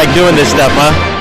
like doing this stuff, huh?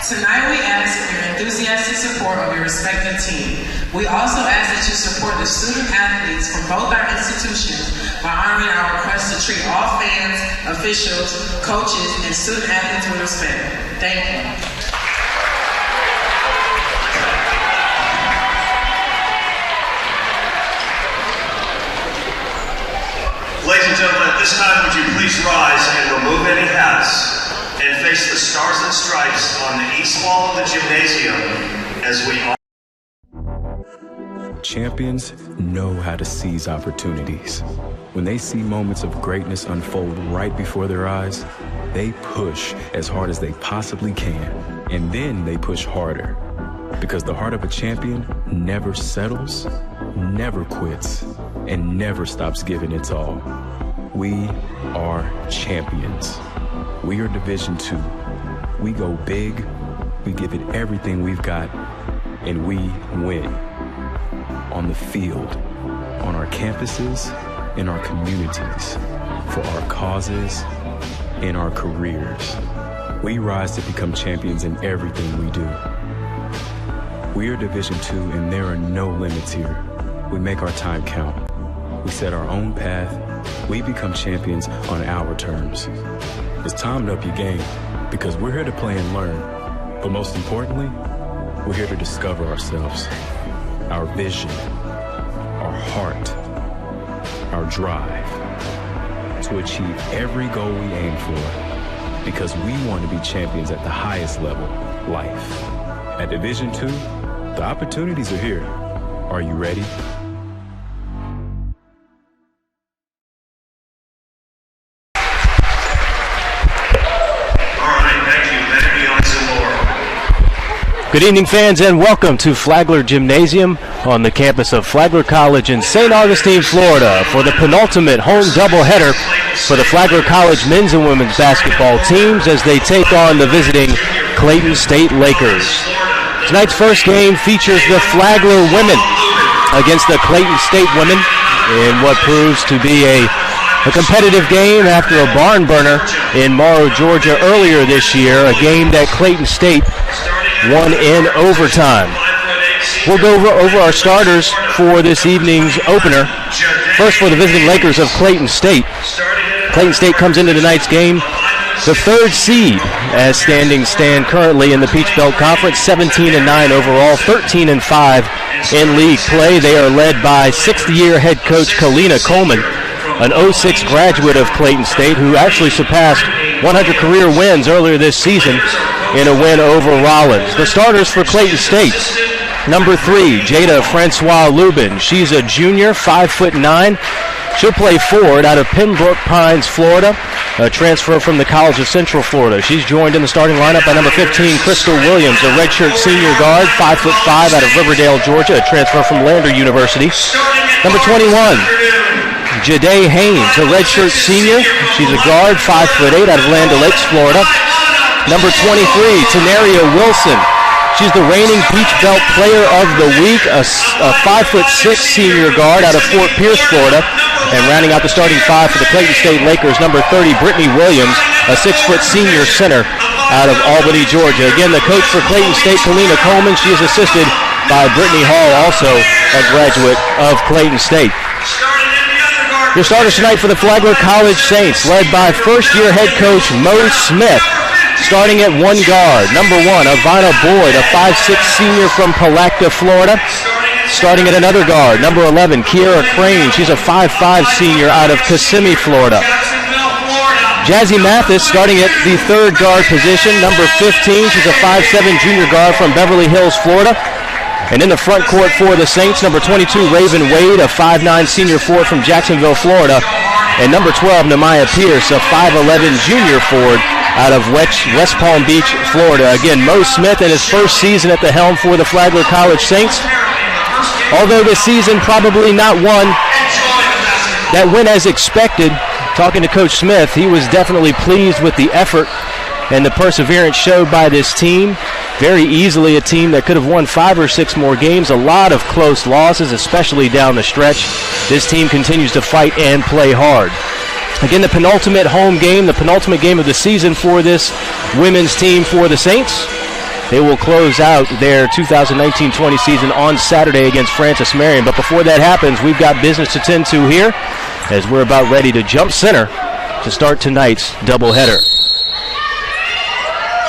Tonight we ask for your enthusiastic support of your respective team. We also ask that you support the student athletes from both our institutions by honoring our request to treat all fans, officials, coaches, and student athletes with respect. Thank you. Ladies and gentlemen, at this time, would you please rise and remove any hats and face the stars and stripes on the east wall of the gymnasium as we honor. Champions know how to seize opportunities. When they see moments of greatness unfold right before their eyes, they push as hard as they possibly can, and then they push harder. Because the heart of a champion never settles, never quits, and never stops giving its all. We are champions. We are Division II. We go big, we give it everything we've got, and we win. On the field, on our campuses, in our communities, for our causes, in our careers. We rise to become champions in everything we do. We are Division II, and there are no limits here. We make our time count. We set our own path. We become champions on our terms. It's time to up your game, because we're here to play and learn. But most importantly, we're here to discover ourselves, our vision, our heart, our drive, to achieve every goal we aim for, because we want to be champions at the highest level, life. At Division II, the opportunities are here. Are you ready? Good evening, fans, and welcome to Flagler Gymnasium on the campus of Flagler College in St. Augustine, Florida, for the penultimate home doubleheader for the Flagler College men's and women's basketball teams as they take on the visiting Clayton State Lakers. Tonight's first game features the Flagler women against the Clayton State women in what proves to be a competitive game after a barn burner in Morrow, Georgia earlier this year, a game that Clayton State won in overtime. We'll go over our starters for this evening's opener. First, for the visiting Lakers of Clayton State. Clayton State comes into tonight's game the third seed as standings stand currently in the Peach Belt Conference, 17-9 overall, 13-5 in league play. They are led by sixth-year head coach Kalina Coleman, an 06 graduate of Clayton State who actually surpassed 100 career wins earlier this season in a win over Rollins. The starters for Clayton State: number 3, Jada Francois Lubin. She's a junior, 5'9". She'll play forward out of Pembroke Pines, Florida, a transfer from the College of Central Florida. She's joined in the starting lineup by number 15, Crystal Williams, a redshirt senior guard, 5'5", out of Riverdale, Georgia, a transfer from Lander University. Number 21, Jadae Haynes, a redshirt senior. She's a guard, 5'8", out of Land O'Lakes, Florida. Number 23, Tenaria Wilson. She's the reigning Peach Belt Player of the Week, a 5'6" senior guard out of Fort Pierce, Florida. And rounding out the starting five for the Clayton State Lakers, number 30, Brittany Williams, a 6' senior center out of Albany, Georgia. Again, the coach for Clayton State, Kalina Coleman. She is assisted by Brittany Hall, also a graduate of Clayton State. Your starters tonight for the Flagler College Saints, led by first-year head coach Mo Smith. Starting at one guard, number 1, Ivana Boyd, a 5'6" senior from Palatka, Florida. Starting at another guard, number 11, Kiera Crane. She's a 5'5" senior out of Kissimmee, Florida. Jazzy Mathis starting at the third guard position, number 15. She's a 5'7" junior guard from Beverly Hills, Florida. And in the front court for the Saints, number 22, Raven Wade, a 5'9" senior forward from Jacksonville, Florida. And number 12, Nehemiah Pierce, a 5'11" junior forward out of West Palm Beach, Florida. Again, Mo Smith in his first season at the helm for the Flagler College Saints. Although this season probably not one that went as expected, talking to Coach Smith, he was definitely pleased with the effort and the perseverance showed by this team. Very easily a team that could have won 5 or 6 more games. A lot of close losses, especially down the stretch. This team continues to fight and play hard. Again, the penultimate home game, the penultimate game of the season for this women's team for the Saints. They will close out their 2019-20 season on Saturday against Francis Marion. But before that happens, we've got business to tend to here as we're about ready to jump center to start tonight's doubleheader.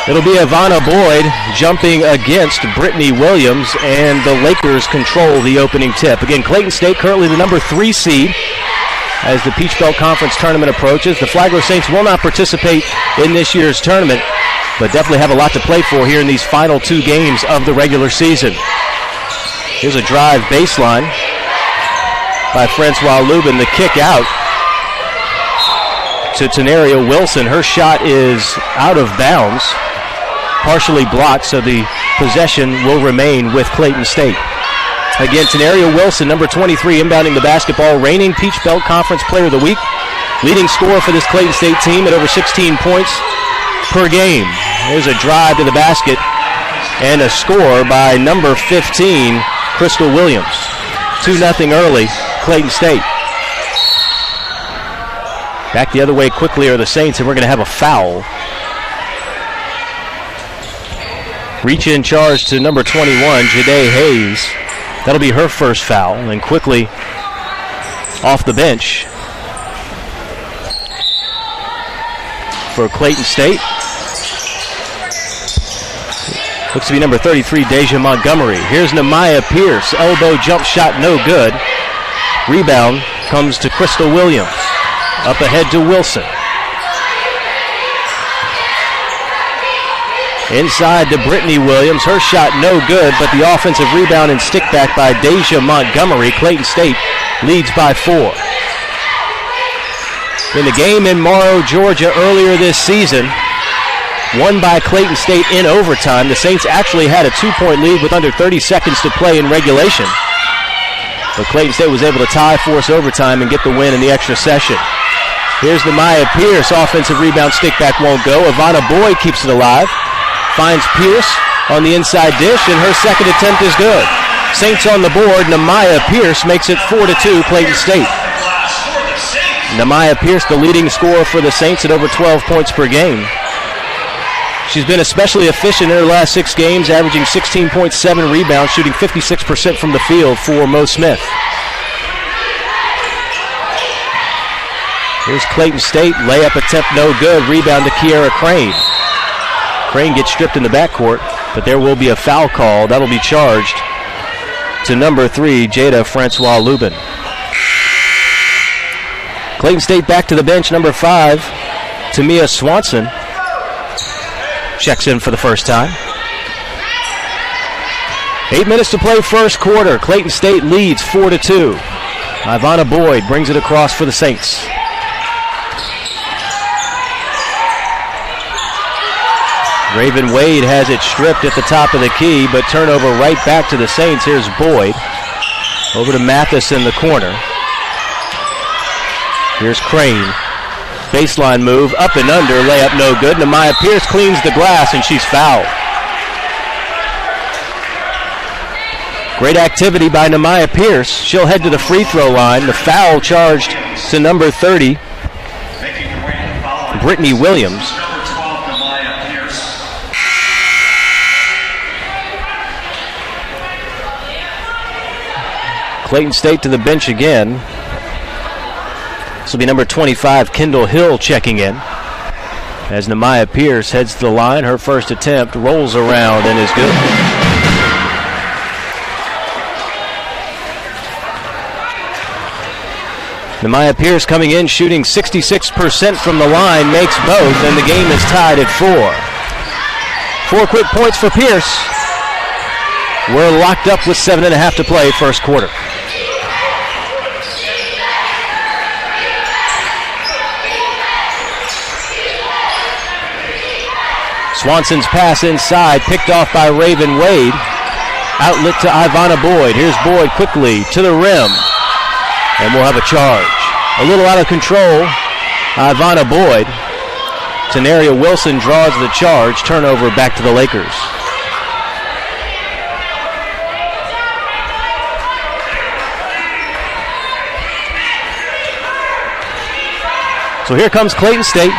It'll be Ivana Boyd jumping against Brittany Williams, and the Lakers control the opening tip. Again, Clayton State currently the number 3 seed as the Peach Belt Conference tournament approaches. The Flagler Saints will not participate in this year's tournament, but definitely have a lot to play for here in these final 2 games of the regular season. Here's a drive baseline by Francois Lubin. The kick out to Tenaria Wilson. Her shot is out of bounds, partially blocked, so the possession will remain with Clayton State. Again, Tenaria Wilson, number 23, inbounding the basketball, reigning Peach Belt Conference Player of the Week, leading scorer for this Clayton State team at over 16 points per game. There's a drive to the basket and a score by number 15, Crystal Williams. 2-0 early, Clayton State. Back the other way quickly are the Saints, and we're going to have a foul. Reach in charge to number 21, Jade Hayes. That'll be her first foul. And quickly off the bench for Clayton State. Looks to be number 33, Deja Montgomery. Here's Namiah Pierce. Elbow jump shot, no good. Rebound comes to Crystal Williams. Up ahead to Wilson. Inside to Brittany Williams. Her shot no good, but the offensive rebound and stick back by Deja Montgomery. Clayton State leads by 4. In the game in Morrow, Georgia earlier this season, won by Clayton State in overtime. The Saints actually had a 2-point lead with under 30 seconds to play in regulation. But Clayton State was able to tie, force overtime, and get the win in the extra session. Here's Namiah Pierce. Offensive rebound, stick back won't go. Ivana Boyd keeps it alive. Finds Pierce on the inside dish, and her second attempt is good. Saints on the board. Namiah Pierce makes it 4-2 Clayton State. Namiah Pierce, the leading scorer for the Saints at over 12 points per game. She's been especially efficient in her last 6 games, averaging 16.7 rebounds, shooting 56% from the field for Mo Smith. Here's Clayton State. Layup attempt no good. Rebound to Kiera Crane. Crane gets stripped in the backcourt, but there will be a foul call. That'll be charged to number 3, Jada Francois Lubin. Clayton State back to the bench. Number 5, Tamia Swanson checks in for the first time. 8 minutes to play first quarter. Clayton State leads 4-2. Ivana Boyd brings it across for the Saints. Raven Wade has it stripped at the top of the key, but turnover right back to the Saints. Here's Boyd. Over to Mathis in the corner. Here's Crane. Baseline move, up and under, layup no good. Namiah Pierce cleans the glass, and she's fouled. Great activity by Namiah Pierce. She'll head to the free throw line. The foul charged to number 30, Brittany Williams. Clayton State to the bench again. This will be number 25, Kendall Hill, checking in. As Namiah Pierce heads to the line, her first attempt rolls around and is good. Namiah Pierce coming in, shooting 66% from the line, makes both, and the game is tied at 4. 4 quick points for Pierce. We're locked up with 7.5 to play first quarter. Swanson's pass inside, picked off by Raven Wade. Outlet to Ivana Boyd. Here's Boyd quickly to the rim. And we'll have a charge. A little out of control, Ivana Boyd. Tenaria Wilson draws the charge. Turnover back to the Lakers. So here comes Clayton State.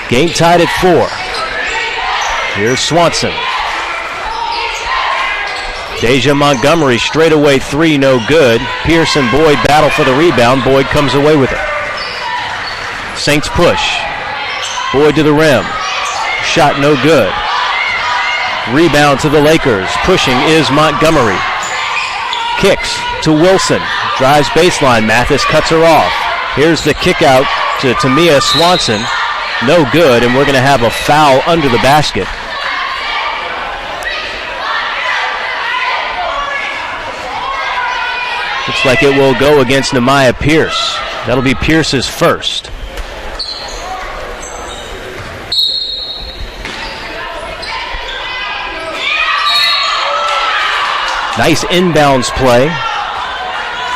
Game tied at 4. Here's Swanson. Deja Montgomery straightaway three, no good. Pierce and Boyd battle for the rebound. Boyd comes away with it. Saints push. Boyd to the rim. Shot no good. Rebound to the Lakers. Pushing is Montgomery. Kicks to Wilson. Drives baseline. Mathis cuts her off. Here's the kick out to Tamia Swanson. No good, and we're going to have a foul under the basket. Looks like it will go against Nehemiah Pierce. That'll be Pierce's first. Nice inbounds play.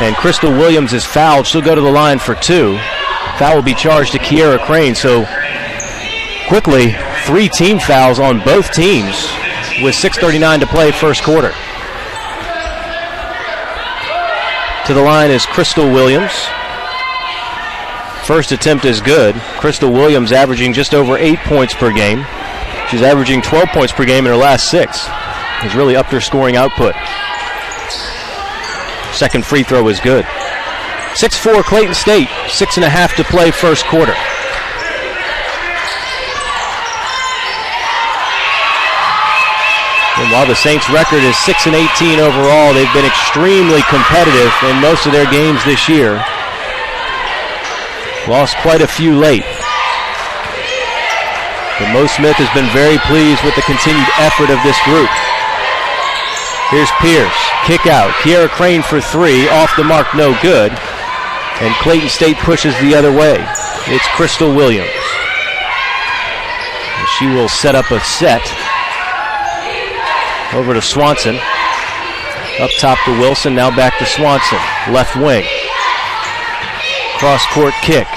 And Crystal Williams is fouled. She'll go to the line for two. Foul will be charged to Kiera Crane. So quickly, 3 team fouls on both teams with 6:39 to play first quarter. To the line is Crystal Williams. First attempt is good. Crystal Williams averaging just over 8 points per game. She's averaging 12 points per game in her last 6. Has really upped her scoring output. Second free throw is good. 6-4 Clayton State, 6.5 to play first quarter. And while the Saints' record is 6-18 overall, they've been extremely competitive in most of their games this year. Lost quite a few late. But Mo Smith has been very pleased with the continued effort of this group. Here's Pierce, kick out. Kiera Crane for three, off the mark, no good. And Clayton State pushes the other way. It's Crystal Williams. And she will set up a set. Over to Swanson. Up top to Wilson, now back to Swanson. Left wing. Cross-court kick.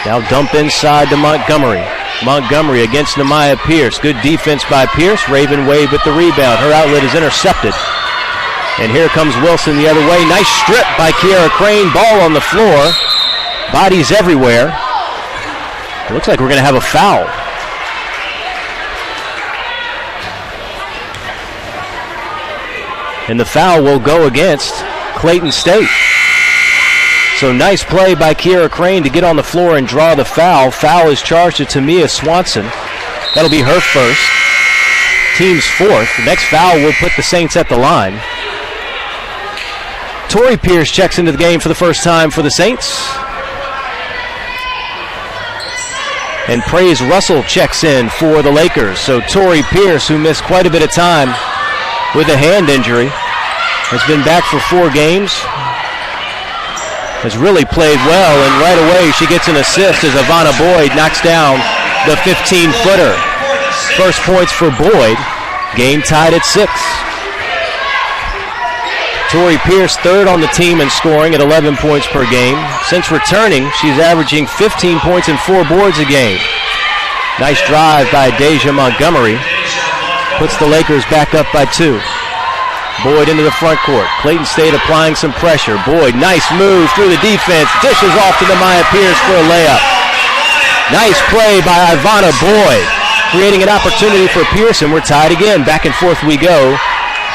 Now dump inside to Montgomery. Montgomery against Nehemiah Pierce. Good defense by Pierce. Raven Wade with the rebound. Her outlet is intercepted. And here comes Wilson the other way. Nice strip by Kiera Crane. Ball on the floor. Bodies everywhere. It looks like we're going to have a foul. And the foul will go against Clayton State. So nice play by Kiera Crane to get on the floor and draw the foul. Foul is charged to Tamia Swanson. That'll be her first. Team's fourth. The next foul will put the Saints at the line. Tori Pierce checks into the game for the first time for the Saints. And Praise Russell checks in for the Lakers. So Tori Pierce, who missed quite a bit of time with a hand injury, has been back for 4 games. Has really played well, and right away she gets an assist as Ivana Boyd knocks down the 15-footer. First points for Boyd. Game tied at 6. Tori Pierce third on the team in scoring at 11 points per game. Since returning, she's averaging 15 points and 4 boards a game. Nice drive by Deja Montgomery. Puts the Lakers back up by 2. Boyd into the front court. Clayton State applying some pressure. Boyd, nice move through the defense. Dishes off to Nehemiah Pierce for a layup. Nice play by Ivana Boyd, creating an opportunity for Pierce, and we're tied again. Back and forth we go.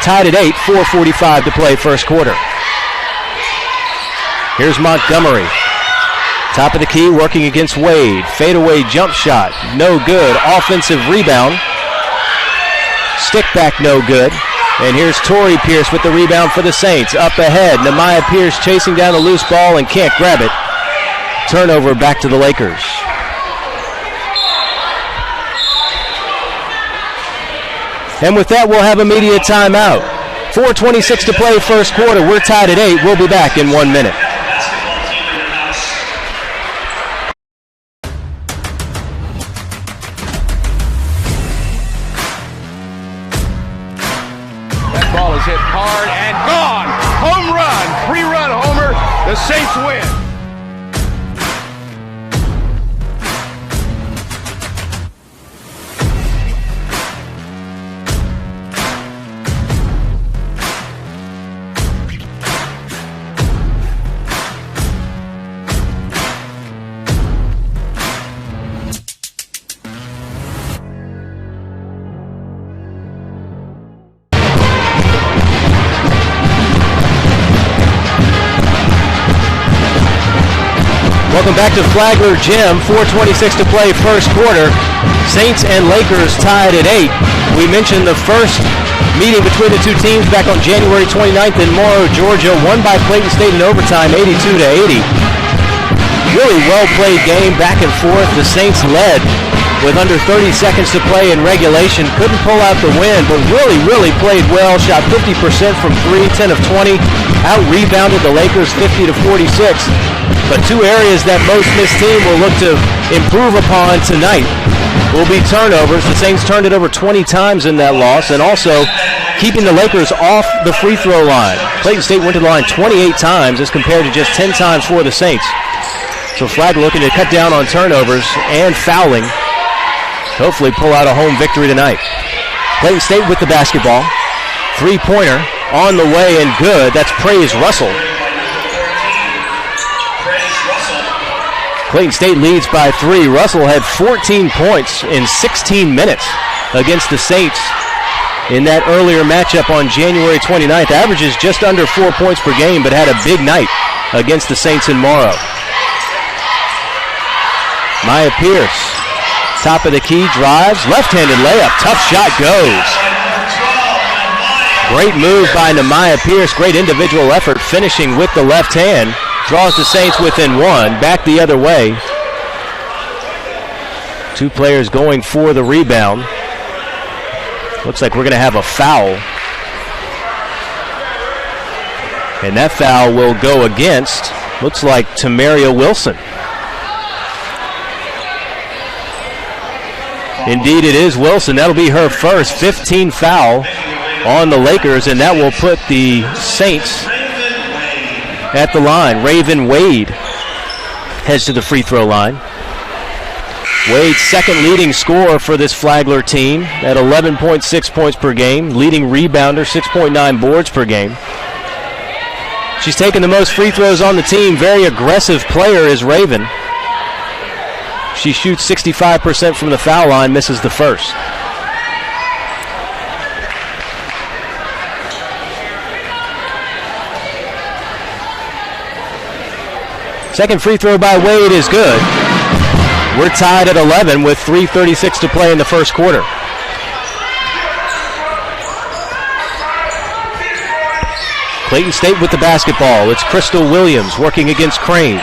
Tied at 8, 4:45 to play first quarter. Here's Montgomery. Top of the key, working against Wade. Fadeaway jump shot, no good. Offensive rebound. Stick back, no good. And here's Tori Pierce with the rebound for the Saints. Up ahead, Nehemiah Pierce chasing down a loose ball and can't grab it. Turnover back to the Lakers. And with that, we'll have a media timeout. 4:26 to play first quarter. We're tied at 8. We'll be back in 1 minute. Hit hard and gone. Home run. 3-run homer. The Saints win. Welcome back to Flagler Gym. 4:26 to play first quarter. Saints and Lakers tied at 8. We mentioned the first meeting between the two teams back on January 29th in Morrow, Georgia, won by Clayton State in overtime, 82-80. Really well-played game, back and forth. The Saints led with under 30 seconds to play in regulation. Couldn't pull out the win, but really played well. Shot 50% from 3, 10 of 20. Out-rebounded the Lakers 50-46. But two areas that most Miss team will look to improve upon tonight will be turnovers. The Saints turned it over 20 times in that loss, and also keeping the Lakers off the free throw line. Clayton State went to the line 28 times as compared to just 10 times for the Saints. So Flagler looking to cut down on turnovers and fouling. Hopefully pull out a home victory tonight. Clayton State with the basketball. Three-pointer on the way and good. That's Praise Russell. Clayton State leads by 3. Russell had 14 points in 16 minutes against the Saints in that earlier matchup on January 29th. Averages just under 4 points per game, but had a big night against the Saints in Morrow. Maya Pierce, top of the key, drives, left-handed layup, tough shot goes. Great move by Maya Pierce, great individual effort, finishing with the left hand. Draws the Saints within 1, back the other way. Two players going for the rebound. Looks like we're going to have a foul. And that foul will go against, looks like Tamaria Wilson. Indeed, it is Wilson. That'll be her first 15 foul on the Lakers, and that will put the Saints at the line. Raven Wade heads to the free throw line. Wade's second leading scorer for this Flagler team at 11.6 points per game. Leading rebounder, 6.9 boards per game. She's taken the most free throws on the team. Very aggressive player is Raven. She shoots 65% from the foul line, misses the first. Second free throw by Wade is good. We're tied at 11 with 3:36 to play in the first quarter. Clayton State with the basketball. It's Crystal Williams working against Crane.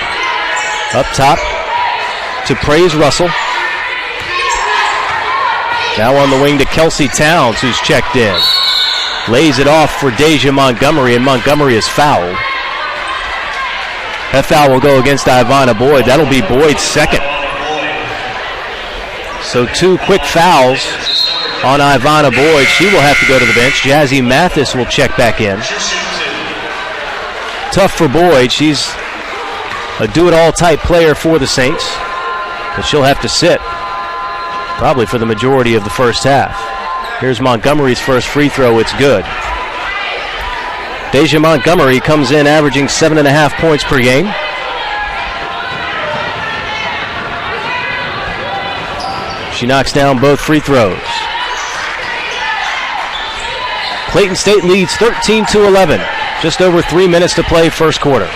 Up top to Praise Russell. Now on the wing to Kelsey Towns, who's checked in. Lays it off for Deja Montgomery, and Montgomery is fouled. That foul will go against Ivana Boyd. That'll be Boyd's second. So two quick fouls on Ivana Boyd. She will have to go to the bench. Jazzy Mathis will check back in. Tough for Boyd. She's a do-it-all type player for the Saints, but she'll have to sit probably for the majority of the first half. Here's Montgomery's first free throw. It's good. Deja Montgomery comes in averaging 7.5 points per game. She knocks down both free throws. Clayton State leads 13-11. Just over 3 minutes to play first quarter.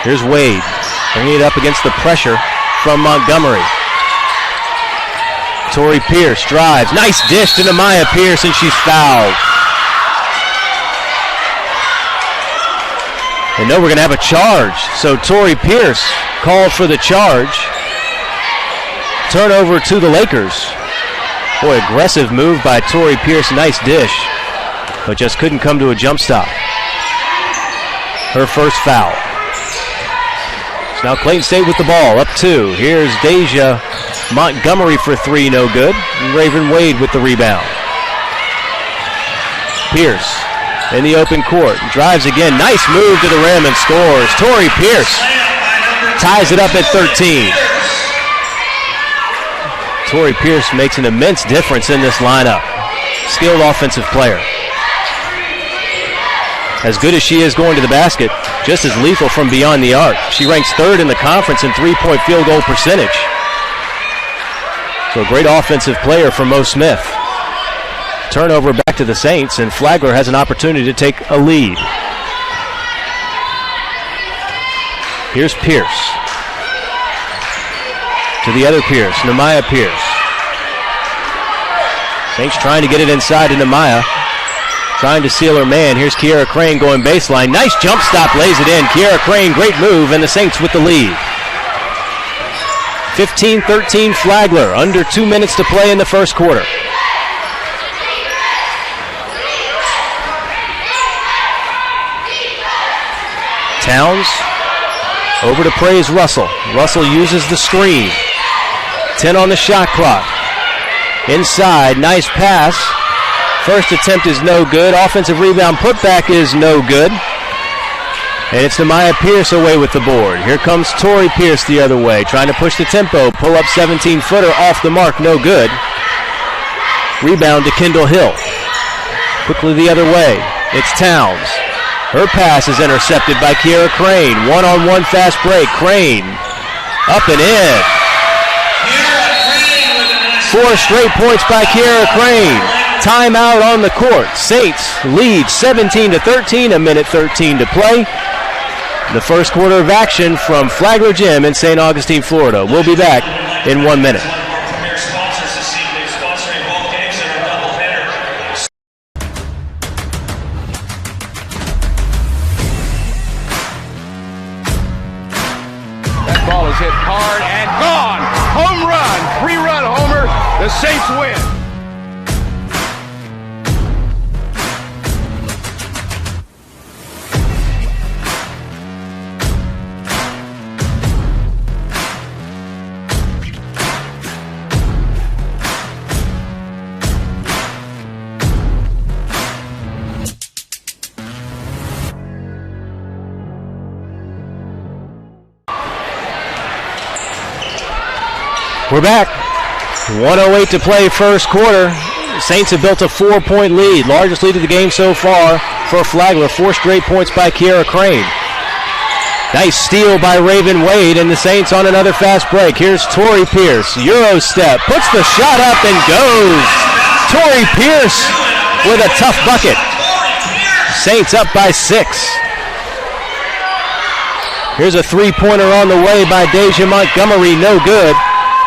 Here's Wade, bringing it up against the pressure from Montgomery. Tori Pierce drives. Nice dish to Maya Pierce, and she's fouled. And no, we're going to have a charge. So Tori Pierce called for the charge. Turnover to the Lakers. Boy, aggressive move by Tori Pierce. Nice dish, but just couldn't come to a jump stop. Her first foul. So now Clayton State with the ball, up 2. Here's Deja Montgomery for 3, no good. And Raven Wade with the rebound. Pierce in the open court, drives again. Nice move to the rim and scores. Tori Pierce ties it up at 13. Tori Pierce makes an immense difference in this lineup. Skilled offensive player. As good as she is going to the basket, just as lethal from beyond the arc. She ranks 3rd in the conference in 3-point field goal percentage. So a great offensive player for Mo Smith. Turnover back to the Saints, and Flagler has an opportunity to take a lead. Here's Pierce. To the other Pierce, Nehemiah Pierce. Saints trying to get it inside to Nehemiah. Trying to seal her man. Here's Kiera Crane going baseline. Nice jump stop, lays it in. Kiera Crane, great move, and the Saints with the lead. 15-13 Flagler, under 2 minutes to play in the first quarter. Towns over to praise Russell. Russell uses the screen. 10 on the shot clock. Inside, nice pass. First attempt is no good. Offensive rebound putback is no good. And it's Nehemiah Pierce away with the board. Here comes Tori Pierce the other way, trying to push the tempo. Pull up 17-footer off the mark, no good. Rebound to Kendall Hill. Quickly the other way. It's Towns. Her pass is intercepted by Kiera Crane. One-on-one fast break. Crane up and in. 4 straight points by Kiera Crane. Timeout on the court. Saints lead 17-13, a minute 13 to play. The first quarter of action from Flagler Gym in St. Augustine, Florida. We'll be back in 1 minute. That ball is hit hard and gone. Home run. 3-run homer. The Saints win. We're back. 1:08 to play first quarter. Saints have built a 4-point lead, largest lead of the game so far for Flagler. 4 straight points by Kiera Crane. Nice steal by Raven Wade, and the Saints on another fast break. Here's Tori Pierce, Euro step, puts the shot up and goes. Tori Pierce with a tough bucket. Saints up by 6. Here's a 3-pointer on the way by Deja Montgomery, no good.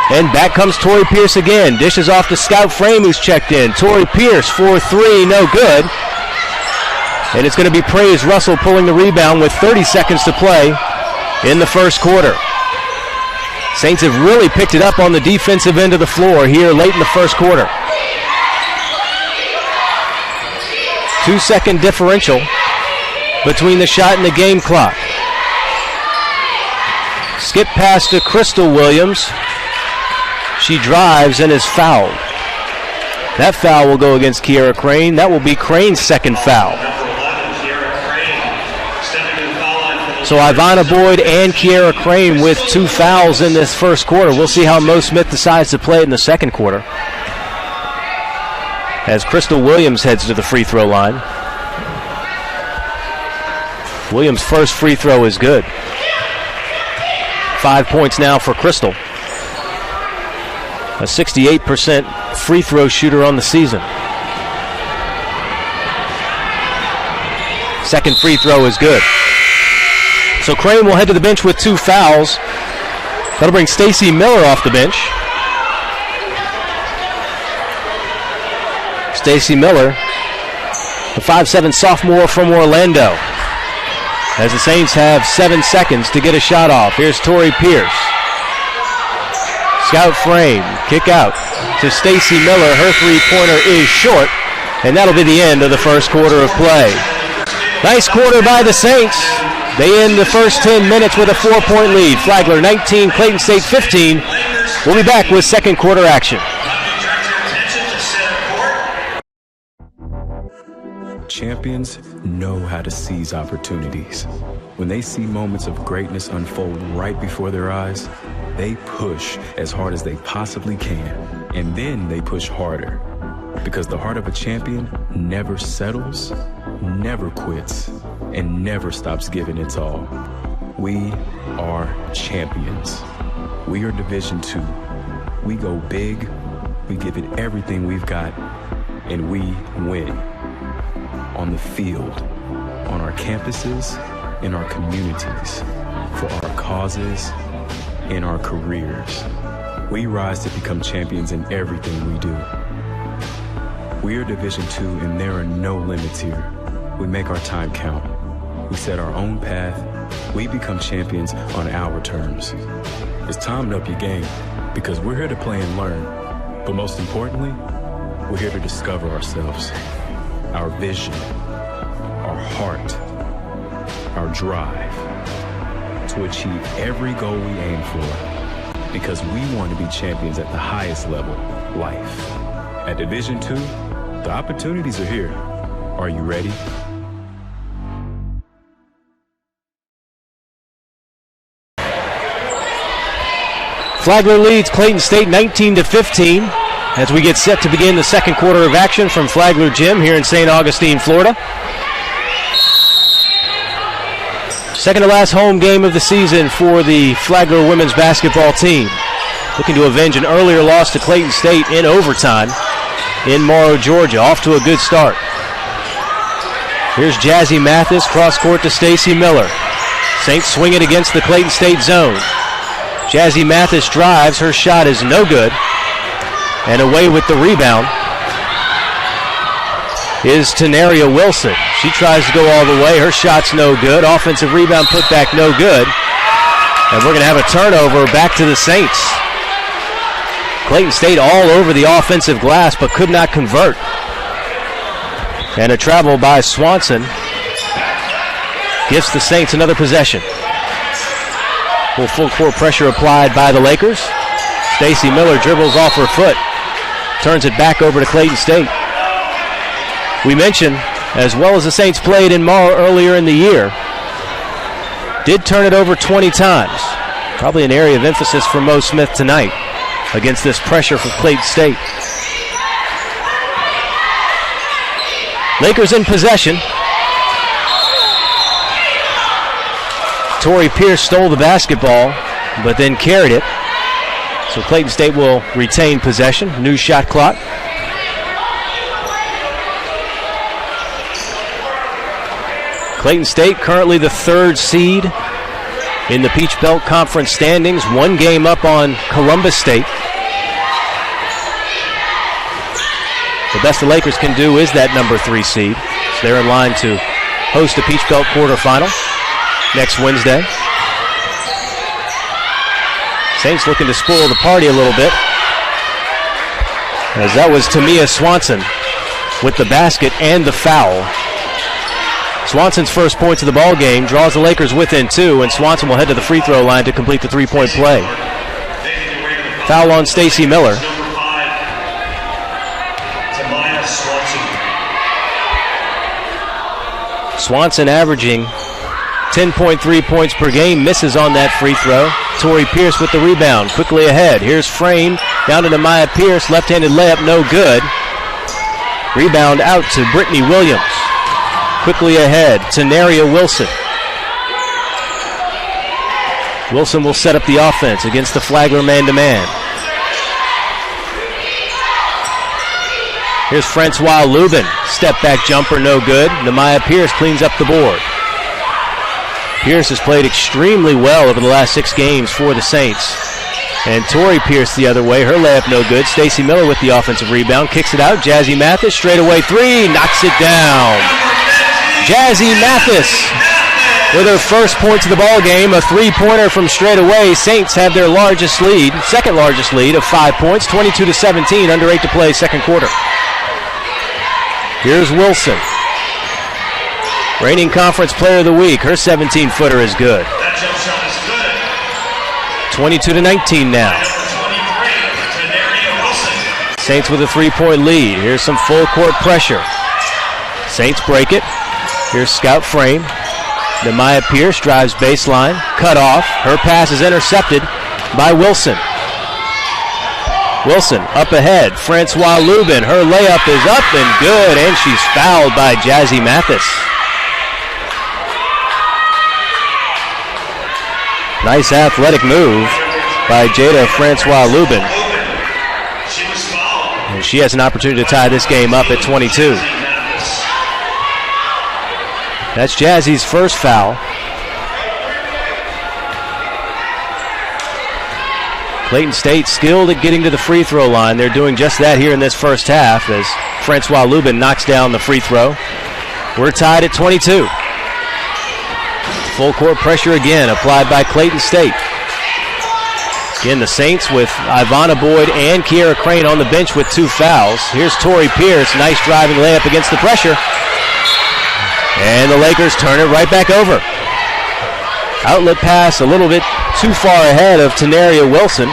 And back comes Tori Pierce again. Dishes off to Scout Frame, who's checked in. Tori Pierce for 3, no good. And it's going to be Praise Russell pulling the rebound with 30 seconds to play in the first quarter. Saints have really picked it up on the defensive end of the floor here late in the first quarter. 2-second differential between the shot and the game clock. Skip pass to Crystal Williams. She drives and is fouled. That foul will go against Kiera Crane. That will be Crane's second foul. So Ivana Boyd and Kiera Crane with 2 fouls in this first quarter. We'll see how Mo Smith decides to play in the second quarter, as Crystal Williams heads to the free throw line. Williams' first free throw is good. 5 points now for Crystal. A 68% free throw shooter on the season. Second free throw is good. So Crane will head to the bench with 2 fouls. That'll bring Stacy Miller off the bench. Stacy Miller, the 5'7" sophomore from Orlando. As the Saints have 7 seconds to get a shot off. Here's Tori Pierce. Scout Frame, kick out to Stacy Miller. Her 3-pointer is short, and that'll be the end of the first quarter of play. Nice quarter by the Saints. They end the first 10 minutes with a 4-point lead. Flagler 19, Clayton State 15. We'll be back with second quarter action. Champions know how to seize opportunities. When they see moments of greatness unfold right before their eyes, they push as hard as they possibly can, and then they push harder. Because the heart of a champion never settles, never quits, and never stops giving its all. We are champions. We are Division II. We go big, we give it everything we've got, and we win. On the field, on our campuses, in our communities, for our causes, in our careers. We rise to become champions in everything we do. We are Division II, and there are no limits here. We make our time count. We set our own path. We become champions on our terms. It's time to up your game, because we're here to play and learn. But most importantly, we're here to discover ourselves, our vision, our heart, our drive, to achieve every goal we aim for, because we want to be champions at the highest level, life. At Division II, the opportunities are here. Are you ready? Flagler leads Clayton State 19-15 as we get set to begin the second quarter of action from Flagler Gym here in St. Augustine, Florida. Second to last home game of the season for the Flagler women's basketball team. Looking to avenge an earlier loss to Clayton State in overtime in Morrow, Georgia. Off to a good start. Here's Jazzy Mathis, cross court to Stacy Miller. Saints swing it against the Clayton State zone. Jazzy Mathis drives, her shot is no good. And away with the rebound is Tenaria Wilson. She tries to go all the way, her shot's no good. Offensive rebound put back no good. And we're gonna have a turnover back to the Saints. Clayton State all over the offensive glass but could not convert. And a travel by Swanson gives the Saints another possession. Full court pressure applied by the Lakers. Stacy Miller dribbles off her foot, turns it back over to Clayton State. We mentioned, as well as the Saints played in Morrow earlier in the year, did turn it over 20 times. Probably an area of emphasis for Mo Smith tonight against this pressure from Clayton State. Lakers in possession. Tori Pierce stole the basketball, but then carried it. So Clayton State will retain possession. New shot clock. Clayton State currently the third seed in the Peach Belt Conference standings, one game up on Columbus State. The best the Lakers can do is that number 3 seed. So they're in line to host a Peach Belt quarterfinal next Wednesday. Saints looking to spoil the party a little bit, as that was Tamia Swanson with the basket and the foul. Swanson's first points of the ball game draws the Lakers within 2, and Swanson will head to the free throw line to complete the 3-point play. Foul on Stacy Miller. Swanson averaging 10.3 points per game, misses on that free throw. Tori Pierce with the rebound, quickly ahead. Here's Frame, down to Maya Pierce, left-handed layup, no good. Rebound out to Brittany Williams. Quickly ahead, Tenaria Wilson. Wilson will set up the offense against the Flagler man-to-man. Here's Francois Lubin, step-back jumper, no good. Maya Pierce cleans up the board. Pierce has played extremely well over the last 6 games for the Saints. And Tori Pierce the other way, her layup no good. Stacy Miller with the offensive rebound, kicks it out. Jazzy Mathis, straightaway 3, knocks it down. Jazzy Mathis with her first points of the ball game, a 3-pointer from straightaway. Saints have their largest lead, second largest lead of 5 points, 22-17, under 8 to play, second quarter. Here's Wilson. Reigning Conference Player of the Week. Her 17-footer is good. 22-19 now. Saints with a 3-point lead. Here's some full court pressure. Saints break it. Here's Scout Frame. Maya Pierce drives baseline. Cut off. Her pass is intercepted by Wilson. Wilson up ahead. Francois Lubin. Her layup is up and good, and she's fouled by Jazzy Mathis. Nice athletic move by Jada Francois Lubin. And she has an opportunity to tie this game up at 22. That's Jazzy's first foul. Clayton State skilled at getting to the free throw line. They're doing just that here in this first half as Francois Lubin knocks down the free throw. We're tied at 22. Full court pressure again applied by Clayton State. Again, the Saints with Ivana Boyd and Kiera Crane on the bench with 2 fouls. Here's Tori Pierce, nice driving layup against the pressure. And the Lakers turn it right back over. Outlet pass a little bit too far ahead of Tenaria Wilson.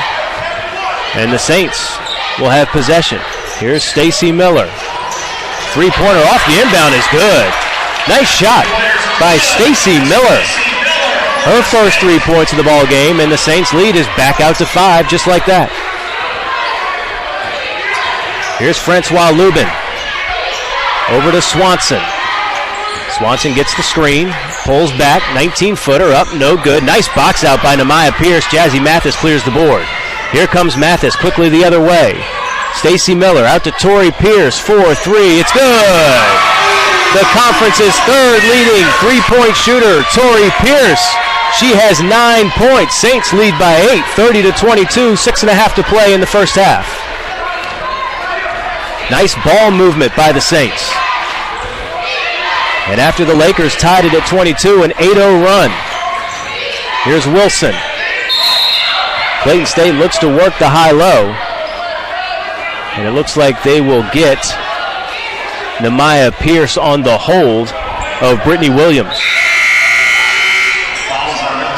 And the Saints will have possession. Here's Stacy Miller. Three-pointer off the inbound is good. Nice shot by Stacy Miller. Her first 3 points of the ball game, and the Saints lead is back out to 5 just like that. Here's Francois Lubin. Over to Swanson. Swanson gets the screen, pulls back, 19-footer up, no good. Nice box out by Namiah Pierce. Jazzy Mathis clears the board. Here comes Mathis quickly the other way. Stacy Miller out to Tori Pierce, 4-3, it's good! The conference's third leading three-point shooter, Tori Pierce. She has 9 points. Saints lead by 8, 30-22, 6.5 to play in the first half. Nice ball movement by the Saints. And after the Lakers tied it at 22, an 8-0 run. Here's Wilson. Clayton State looks to work the high-low. And it looks like they will get Namiah Pierce on the hold of Brittany Williams.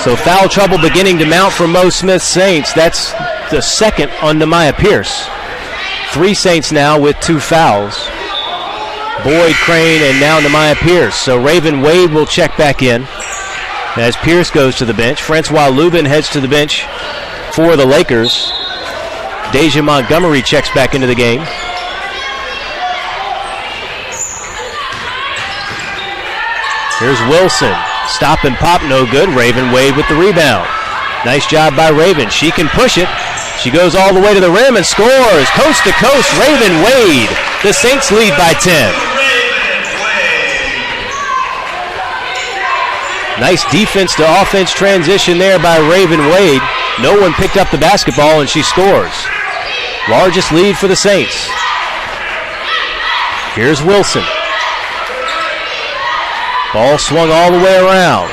So foul trouble beginning to mount for Mo Smith's Saints. That's the second on Namiah Pierce. 3 Saints now with 2 fouls. Boyd, Crane, and now Namiah Pierce. So Raven Wade will check back in as Pierce goes to the bench. Francois Lubin heads to the bench for the Lakers. Deja Montgomery checks back into the game. Here's Wilson. Stop and pop, no good. Raven Wade with the rebound. Nice job by Raven. She can push it. She goes all the way to the rim and scores. Coast to coast, Raven Wade. The Saints lead by 10. Nice defense to offense transition there by Raven Wade. No one picked up the basketball and she scores. Largest lead for the Saints. Here's Wilson. Ball swung all the way around.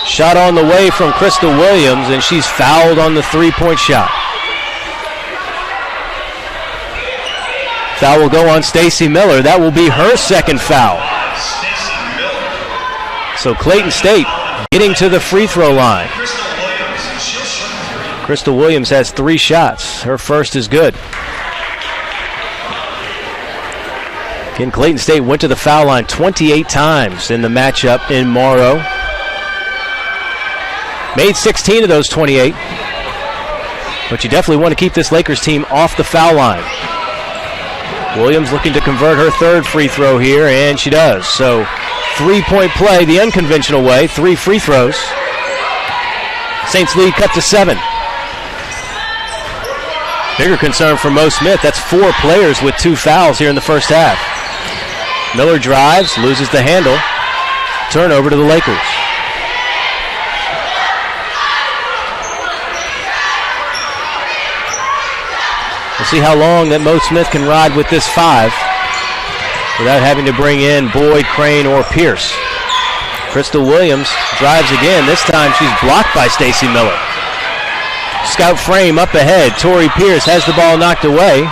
Shot on the way from Crystal Williams, and she's fouled on the three-point shot. Foul will go on Stacy Miller. That will be her second foul. So Clayton State getting to the free throw line. Crystal Williams has 3 shots. Her first is good. Again, Clayton State went to the foul line 28 times in the matchup in Morrow. Made 16 of those 28. But you definitely want to keep this Lakers team off the foul line. Williams looking to convert her third free throw here, and she does. So 3-point play the unconventional way, 3 free throws. Saints lead cut to 7. Bigger concern for Mo Smith. That's 4 players with 2 fouls here in the first half. Miller drives, loses the handle. Turnover to the Lakers. We'll see how long that Mo Smith can ride with this 5 without having to bring in Boyd, Crane, or Pierce. Crystal Williams drives again. This time she's blocked by Stacy Miller. Scout frame up ahead. Tori Pierce has the ball knocked away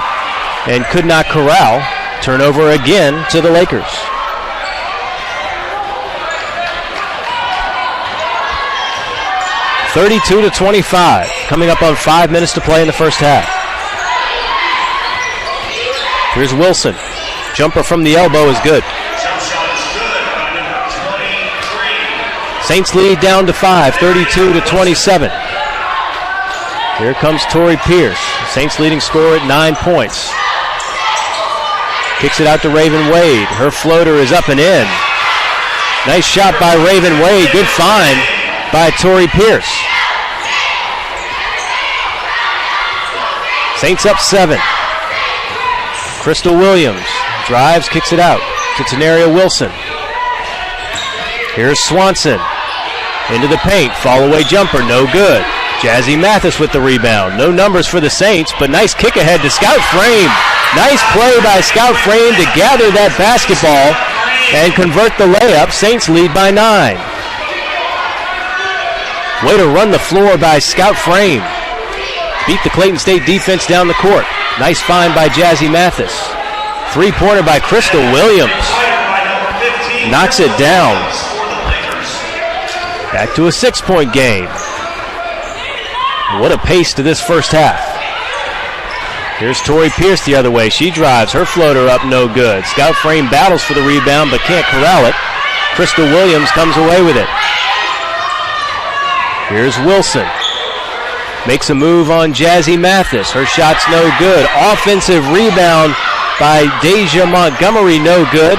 and could not corral. Turnover again to the Lakers. (32-25). Coming up on 5 minutes to play in the first half. Here's Wilson. Jumper from the elbow is good. Saints lead down to 5, 32-27. Here comes Tori Pierce. Saints leading scorer at 9 points. Kicks it out to Raven Wade. Her floater is up and in. Nice shot by Raven Wade. Good find by Tori Pierce. Saints up 7. Crystal Williams drives, kicks it out to Tenaria Wilson. Here's Swanson into the paint. Fall away jumper, no good. Jazzy Mathis with the rebound. No numbers for the Saints, but nice kick ahead to Scout Frame. Nice play by Scout Frame to gather that basketball and convert the layup. Saints lead by 9. Way to run the floor by Scout Frame. Beat the Clayton State defense down the court. Nice find by Jazzy Mathis. Three-pointer by Crystal Williams. Knocks it down. Back to a 6-point game. What a pace to this first half. Here's Tori Pierce the other way. She drives. Her floater up, no good. Scout Frame battles for the rebound but can't corral it. Crystal Williams comes away with it. Here's Wilson. Makes a move on Jazzy Mathis. Her shot's no good. Offensive rebound by Deja Montgomery, no good.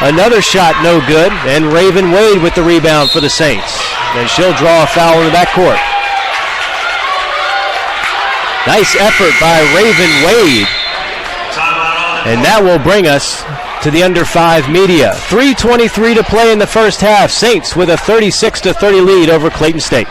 Another shot, no good. And Raven Wade with the rebound for the Saints. And she'll draw a foul in the backcourt. Nice effort by Raven Wade. And that will bring us to the under 5 media. 3:23 to play in the first half. Saints with a 36-30 lead over Clayton State.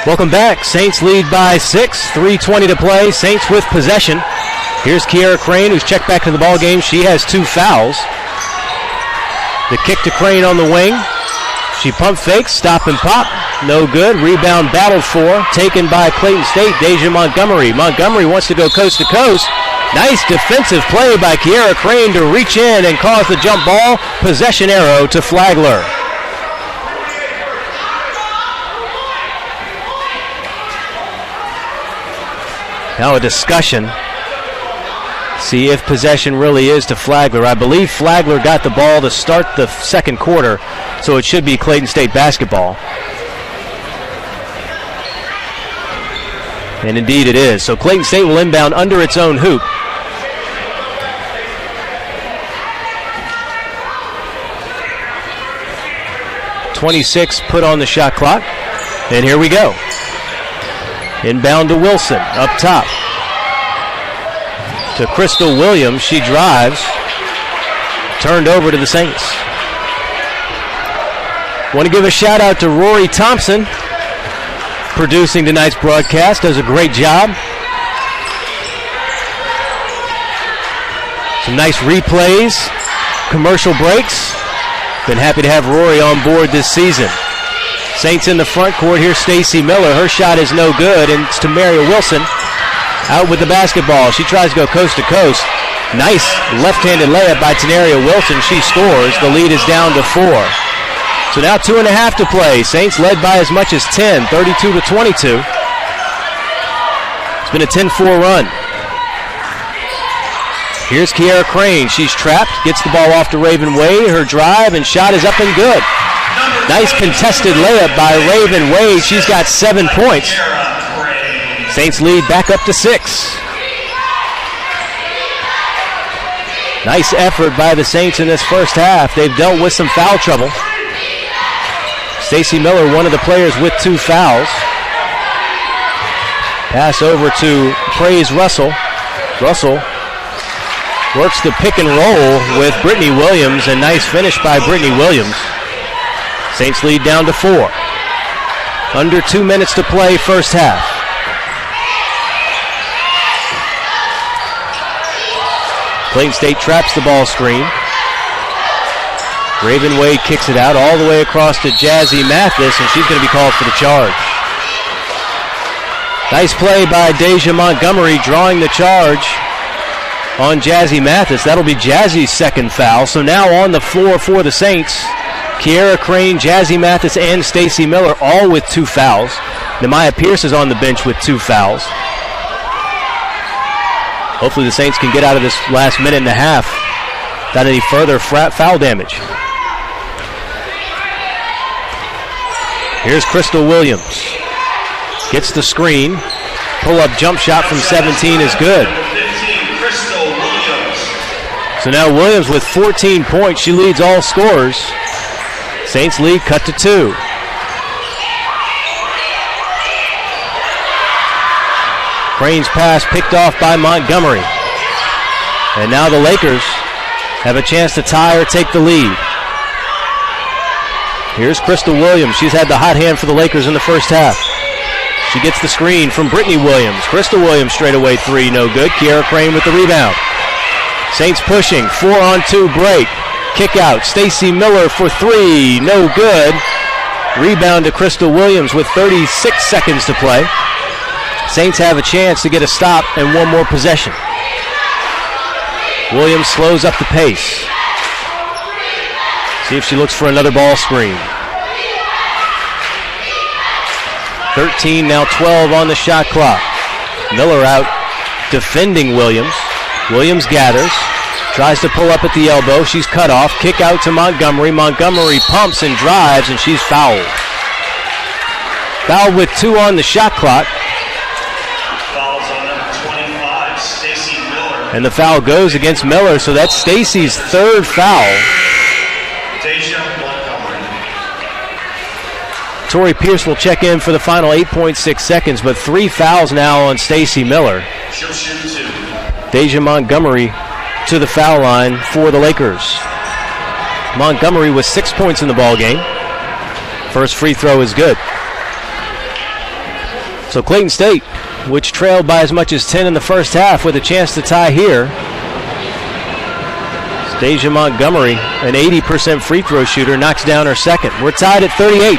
Welcome back. Saints lead by 6. 3:20 to play. Saints with possession. Here's Kiara Crane, who's checked back to the ball game. She has 2 fouls. The kick to Crane on the wing. She pump fakes, stop and pop. No good. Rebound battled for. Taken by Clayton State. Deja Montgomery. Montgomery wants to go coast to coast. Nice defensive play by Kiara Crane to reach in and cause the jump ball. Possession arrow to Flagler. Now a discussion. See if possession really is to Flagler. I believe Flagler got the ball to start the second quarter, so it should be Clayton State basketball. And indeed it is. So Clayton State will inbound under its own hoop. .26 put on the shot clock. And here we go. Inbound to Wilson, up top. To Crystal Williams, she drives. Turned over to the Saints. Want to give a shout out to Rory Thompson, producing tonight's broadcast. Does a great job. Some nice replays, commercial breaks. Been happy to have Rory on board this season. Saints in the front court. Here's Stacy Miller. Her shot is no good, and it's to Maria Wilson. Out with the basketball. She tries to go coast to coast. Nice left-handed layup by Tenaria Wilson. She scores. The lead is down to 4. So now 2.5 to play. Saints led by as much as 10, 32-22. It's been a 10-4 run. Here's Kiara Crane. She's trapped. Gets the ball off to Raven Wade. Her drive and shot is up and good. Nice contested layup by Raven Wade. She's got 7 points. Saints lead back up to 6. Nice effort by the Saints in this first half. They've dealt with some foul trouble. Stacy Miller, one of the players with 2 fouls. Pass over to Praise Russell. Russell works the pick and roll with Brittany Williams, and nice finish by Brittany Williams. Saints lead down to 4. Under 2 minutes to play, first half. Clayton State traps the ball screen. Raven Wade kicks it out all the way across to Jazzy Mathis, and she's going to be called for the charge. Nice play by Deja Montgomery, drawing the charge on Jazzy Mathis. That'll be Jazzy's second foul. So now on the floor for the Saints, Kiera Crane, Jazzy Mathis, and Stacy Miller, all with 2 fouls. Nehemiah Pierce is on the bench with 2 fouls. Hopefully the Saints can get out of this last minute and a half without any further foul damage. Here's Crystal Williams. Gets the screen. Pull-up jump shot from 17 is good. So now Williams with 14 points. She leads all scorers. Saints lead cut to 2. Crane's pass picked off by Montgomery. And now the Lakers have a chance to tie or take the lead. Here's Crystal Williams. She's had the hot hand for the Lakers in the first half. She gets the screen from Brittany Williams. Crystal Williams straight away 3, no good. Kiera Crane with the rebound. Saints pushing, 4-on-2 break. Kick out, Stacy Miller for 3, no good. Rebound to Crystal Williams with 36 seconds to play. Saints have a chance to get a stop and one more possession. Williams slows up the pace. See if she looks for another ball screen. 13, now 12 on the shot clock. Miller out defending Williams. Williams gathers, tries to pull up at the elbow. She's cut off. Kick out to Montgomery. Montgomery pumps and drives, and she's fouled. Fouled with 2 on the shot clock. Fouls on number 25, Stacy Miller. And the foul goes against Miller, so that's Stacy's 3rd foul. Deja Montgomery. Tori Pierce will check in for the final 8.6 seconds, but 3 fouls now on Stacy Miller. She'll shoot 2. Deja Montgomery to the foul line for the Lakers. Montgomery with 6 points in the ball game. First free throw is good. So Clayton State, which trailed by as much as 10 in the first half, with a chance to tie here. Deja Montgomery, an 80% free throw shooter, knocks down her second. We're tied at 38.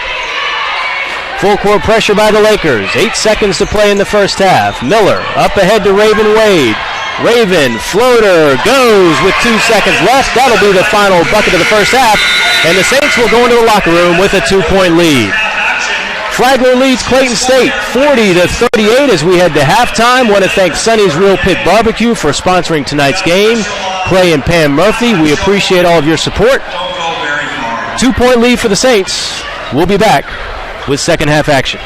Full court pressure by the Lakers. 8 seconds to play in the first half. Miller up ahead to Raven Wade. Raven, floater, goes with 2 seconds left. That'll be the final bucket of the first half. And the Saints will go into the locker room with a 2-point lead. Flagler leads Clayton State 40-38 as we head to halftime. Want to thank Sonny's Real Pit Barbecue for sponsoring tonight's game. Clay and Pam Murphy, we appreciate all of your support. 2-point lead for the Saints. We'll be back with second half action.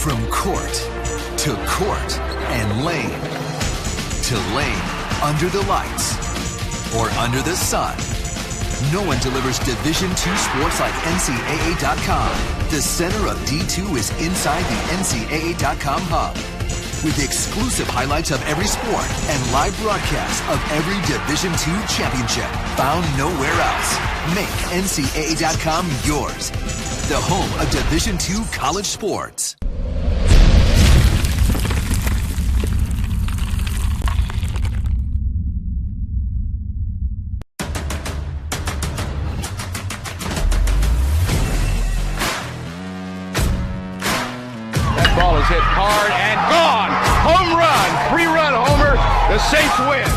From court to court and lane to lane, under the lights or under the sun, no one delivers Division II sports like NCAA.com. The center of D2 is inside the NCAA.com hub, with exclusive highlights of every sport and live broadcasts of every Division II championship found nowhere else. Make NCAA.com yours, the home of Division II college sports. That ball is hit hard and gone. Home run, 3-run homer. The Saints win.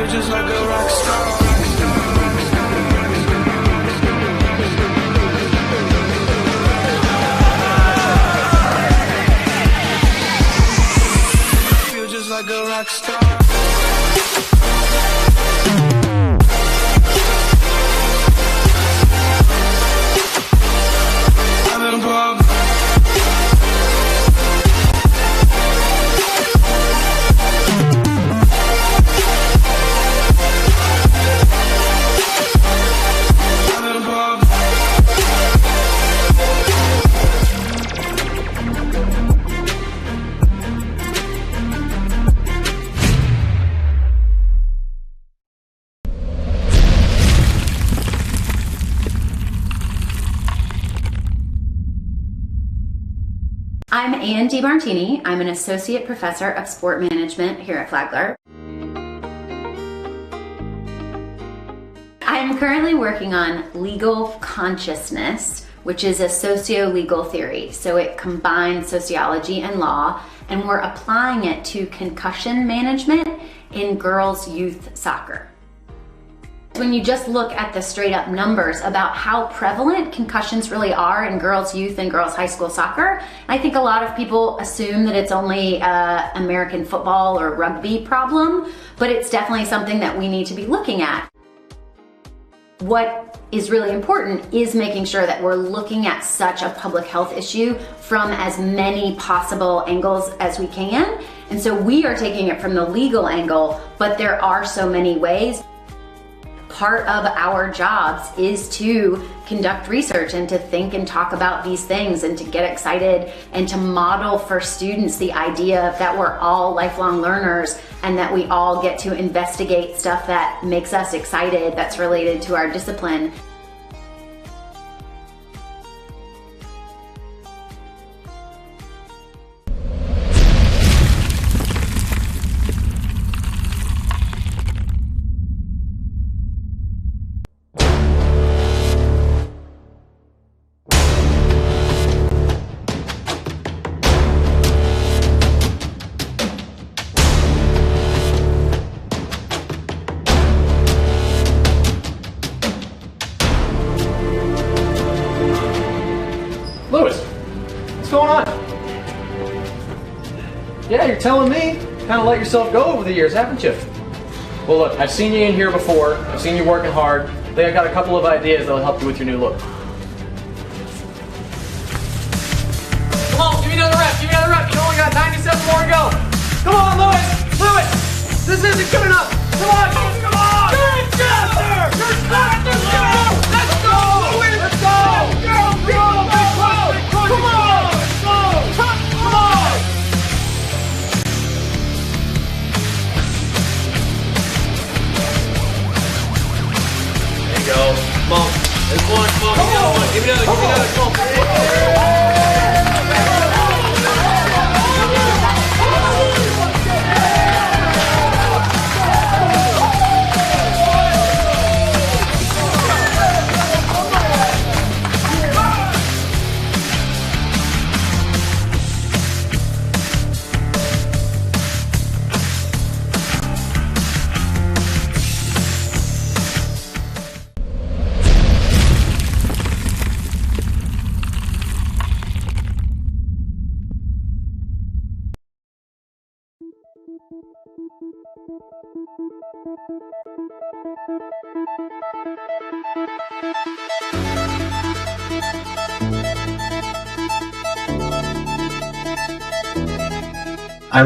Just like a rock star. Feel just like a rock star. I've been broke. I'm Ann DiMartini. I'm an associate professor of sport management here at Flagler. I'm currently working on legal consciousness, which is a socio-legal theory. So it combines sociology and law, and we're applying it to concussion management in girls' youth soccer. When you just look at the straight up numbers about how prevalent concussions really are in girls' youth and girls' high school soccer, I think a lot of people assume that it's only an American football or rugby problem, but it's definitely something that we need to be looking at. What is really important is making sure that we're looking at such a public health issue from as many possible angles as we can. And so we are taking it from the legal angle, but there are so many ways. Part of our jobs is to conduct research and to think and talk about these things and to get excited and to model for students the idea that we're all lifelong learners and that we all get to investigate stuff that makes us excited that's related to our discipline. Yeah, you're telling me. Kind of let yourself go over the years, haven't you? Well, look, I've seen you in here before. I've seen you working hard. I think I got a couple of ideas that'll help you with your new look. Come on, give me another rep. Give me another rep. You only got 97 more to go. Come on, Lewis. Lewis, this isn't good enough. Come on, come on. Good job, sir. You're back. Let's go. Let's go. Let's go. Go. Come on. Let's go. Come on. Go. Come on. There's one. Come on. Give me another one. Give me another. Come on. I'm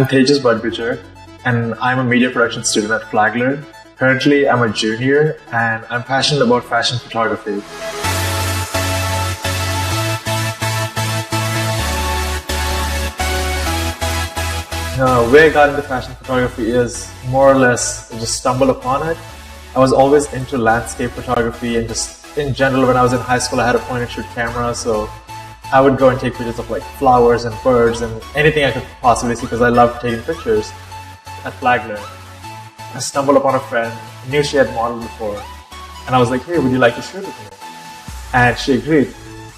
Tejas Budbitcher, and I'm a media production student at Flagler. Currently, I'm a junior, and I'm passionate about fashion photography. The way I got into fashion photography is more or less just stumbled upon it. I was always into landscape photography, and just in general, when I was in high school, I had a point-and-shoot camera, so I would go and take pictures of like flowers and birds and anything I could possibly see because I loved taking pictures. At Flagler, I stumbled upon a friend, knew she had modeled before, and I was like, hey, would you like to shoot with me? And she agreed.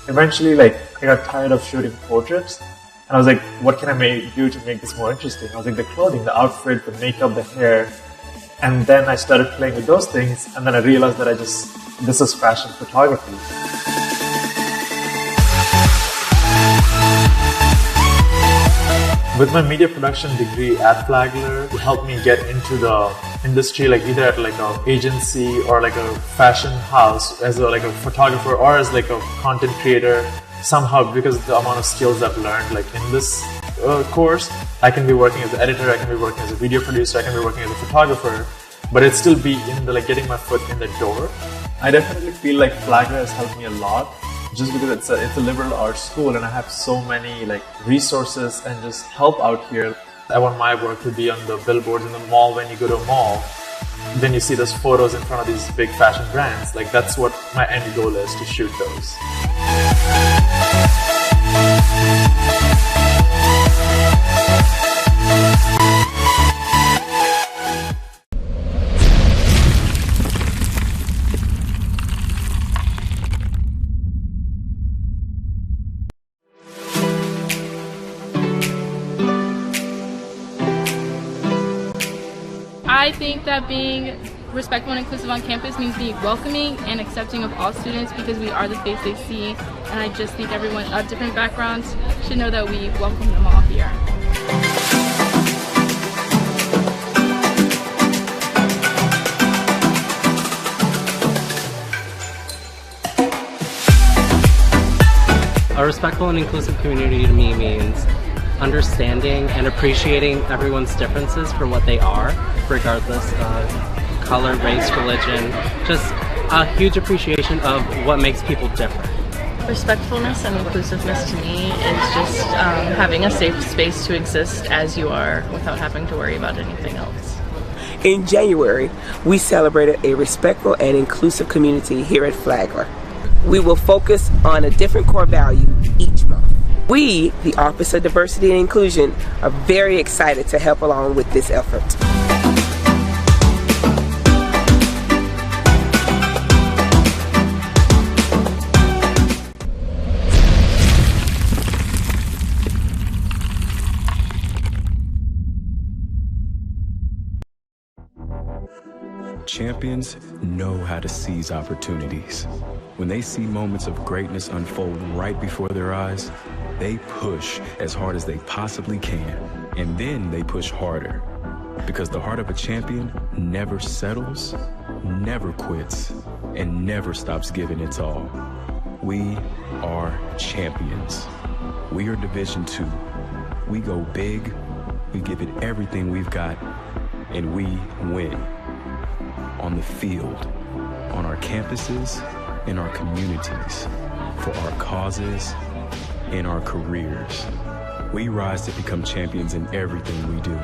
Eventually, I got tired of shooting portraits, and I was like, what can I do to make this more interesting? I was like, the clothing, the outfit, the makeup, the hair. And then I started playing with those things, and then I realized that this is fashion photography. With my media production degree at Flagler, it helped me get into the industry, either at an agency or a fashion house as a photographer or as a content creator. Somehow, because of the amount of skills I've learned in this course, I can be working as an editor, I can be working as a video producer, I can be working as a photographer, but it'd still be in getting my foot in the door. I definitely feel like Flagler has helped me a lot. Just because it's a liberal arts school and I have so many resources and just help out here. I want my work to be on the billboards in the mall. When you go to a mall, then you see those photos in front of these big fashion brands. That's what my end goal is, to shoot those. I think that being respectful and inclusive on campus means being welcoming and accepting of all students, because we are the face they see, and I just think everyone of different backgrounds should know that we welcome them all here. A respectful and inclusive community to me means understanding and appreciating everyone's differences for what they are, regardless of color, race, religion. Just a huge appreciation of what makes people different. Respectfulness and inclusiveness to me is just having a safe space to exist as you are without having to worry about anything else. In January, we celebrated a respectful and inclusive community here at Flagler. We will focus on a different core value each month. We, the Office of Diversity and Inclusion, are very excited to help along with this effort. Champions know how to seize opportunities. When they see moments of greatness unfold right before their eyes, they push as hard as they possibly can, and then they push harder. Because the heart of a champion never settles, never quits, and never stops giving its all. We are champions. We are Division II. We go big, we give it everything we've got, and we win. On the field, on our campuses, in our communities, for our causes, in our careers. We rise to become champions in everything we do.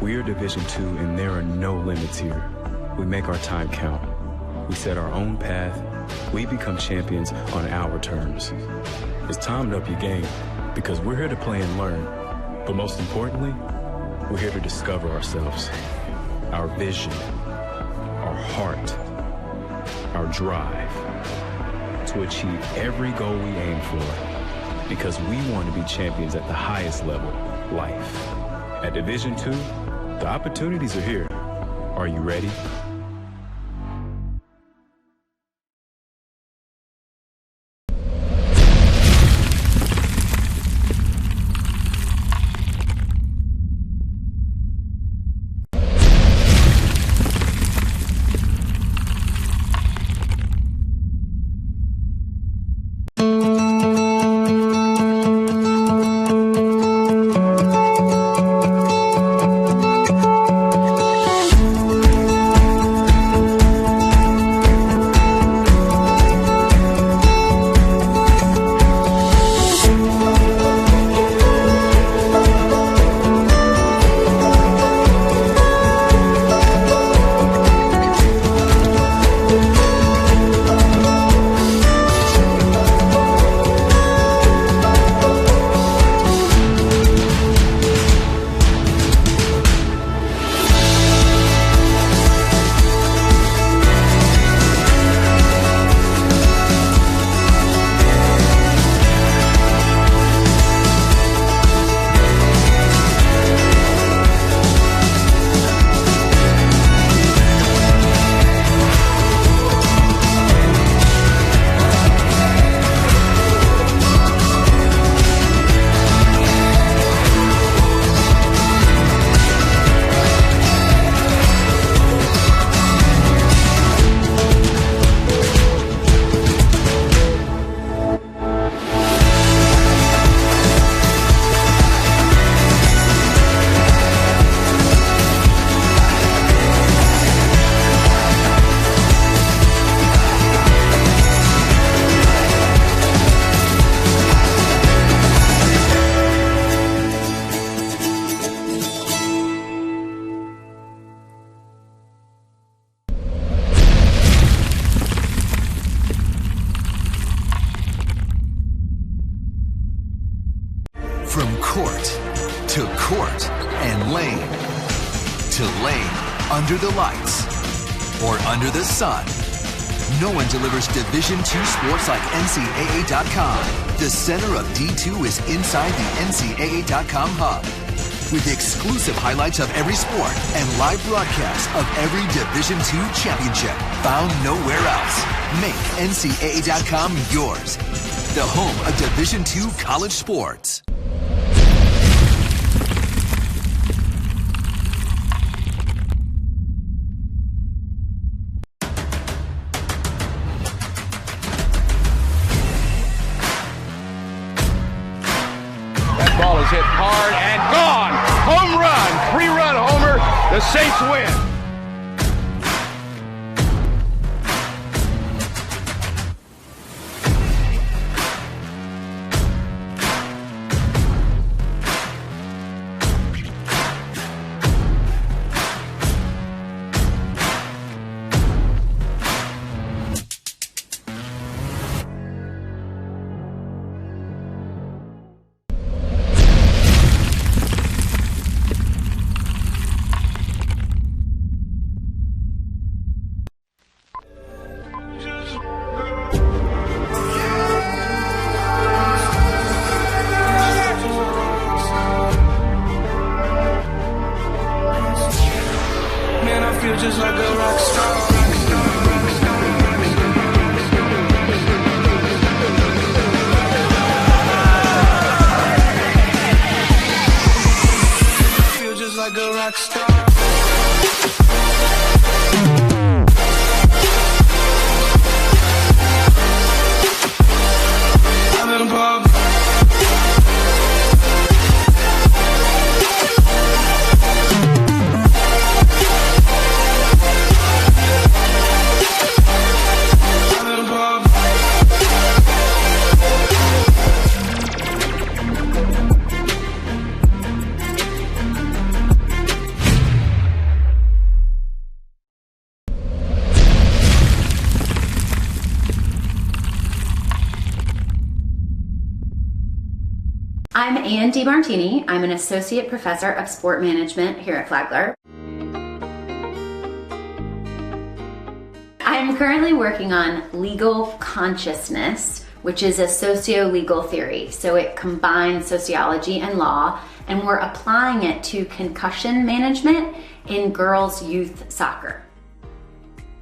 We are Division II, and there are no limits here. We make our time count. We set our own path. We become champions on our terms. It's time to up your game, because we're here to play and learn. But most importantly, we're here to discover ourselves, our vision, our heart, our drive, to achieve every goal we aim for, because we want to be champions at the highest level, life. At Division II, the opportunities are here. Are you ready? From court to court and lane to lane, under the lights or under the sun, no one delivers Division II sports like NCAA.com. The center of D2 is inside the NCAA.com hub, with exclusive highlights of every sport and live broadcasts of every Division II championship found nowhere else. Make NCAA.com yours, the home of Division II college sports. Ball is hit hard and gone. Home run. 3-run homer. The Saints win. Just like a rock star. I feel just like a rock star. I'm in a pub. I'm Ann DiMartini. I'm an associate professor of sport management here at Flagler. I'm currently working on legal consciousness, which is a socio-legal theory. So it combines sociology and law, and we're applying it to concussion management in girls' youth soccer.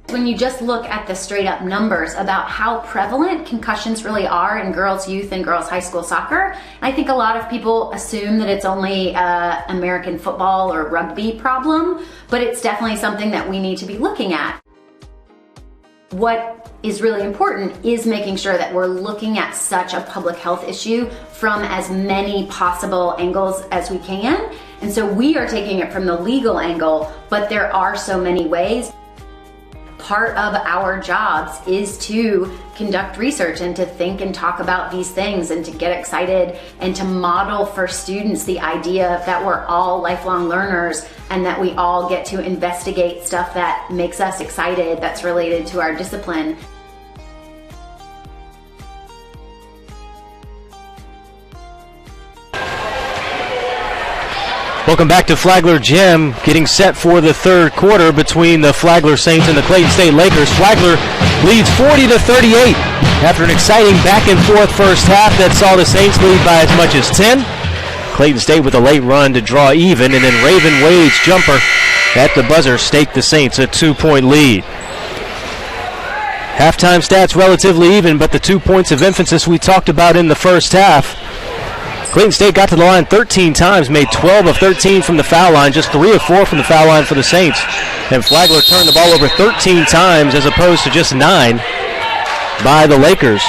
When you just look at the straight up numbers about how prevalent concussions really are in girls' youth and girls' high school soccer, I think a lot of people assume that it's only an American football or rugby problem, but it's definitely something that we need to be looking at. What is really important is making sure that we're looking at such a public health issue from as many possible angles as we can. And so we are taking it from the legal angle, but there are so many ways. Part of our jobs is to conduct research and to think and talk about these things and to get excited and to model for students the idea that we're all lifelong learners and that we all get to investigate stuff that makes us excited that's related to our discipline. Welcome back to Flagler Gym, getting set for the third quarter between the Flagler Saints and the Clayton State Lakers. Flagler leads 40-38 after an exciting back and forth first half that saw the Saints lead by as much as 10. Clayton State with a late run to draw even, and then Raven Wade's jumper at the buzzer staked the Saints a 2-point lead. Halftime stats relatively even, but the 2 points of emphasis we talked about in the first half. Clayton State got to the line 13 times, made 12 of 13 from the foul line, just 3 of 4 from the foul line for the Saints. And Flagler turned the ball over 13 times as opposed to just 9 by the Lakers.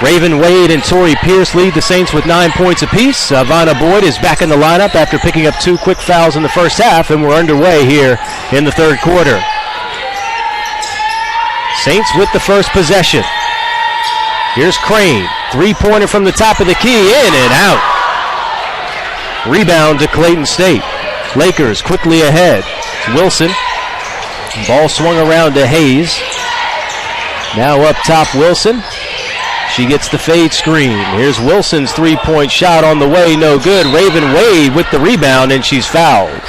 Raven Wade and Torrey Pierce lead the Saints with 9 points apiece. Vanna Boyd is back in the lineup after picking up 2 quick fouls in the first half, and we're underway here in the third quarter. Saints with the first possession. Here's Crane. 3-pointer from the top of the key, in and out. Rebound to Clayton State. Lakers quickly ahead. Wilson. Ball swung around to Hayes. Now up top Wilson. She gets the fade screen. Here's Wilson's three-point shot on the way, no good. Raven Wade with the rebound, and she's fouled.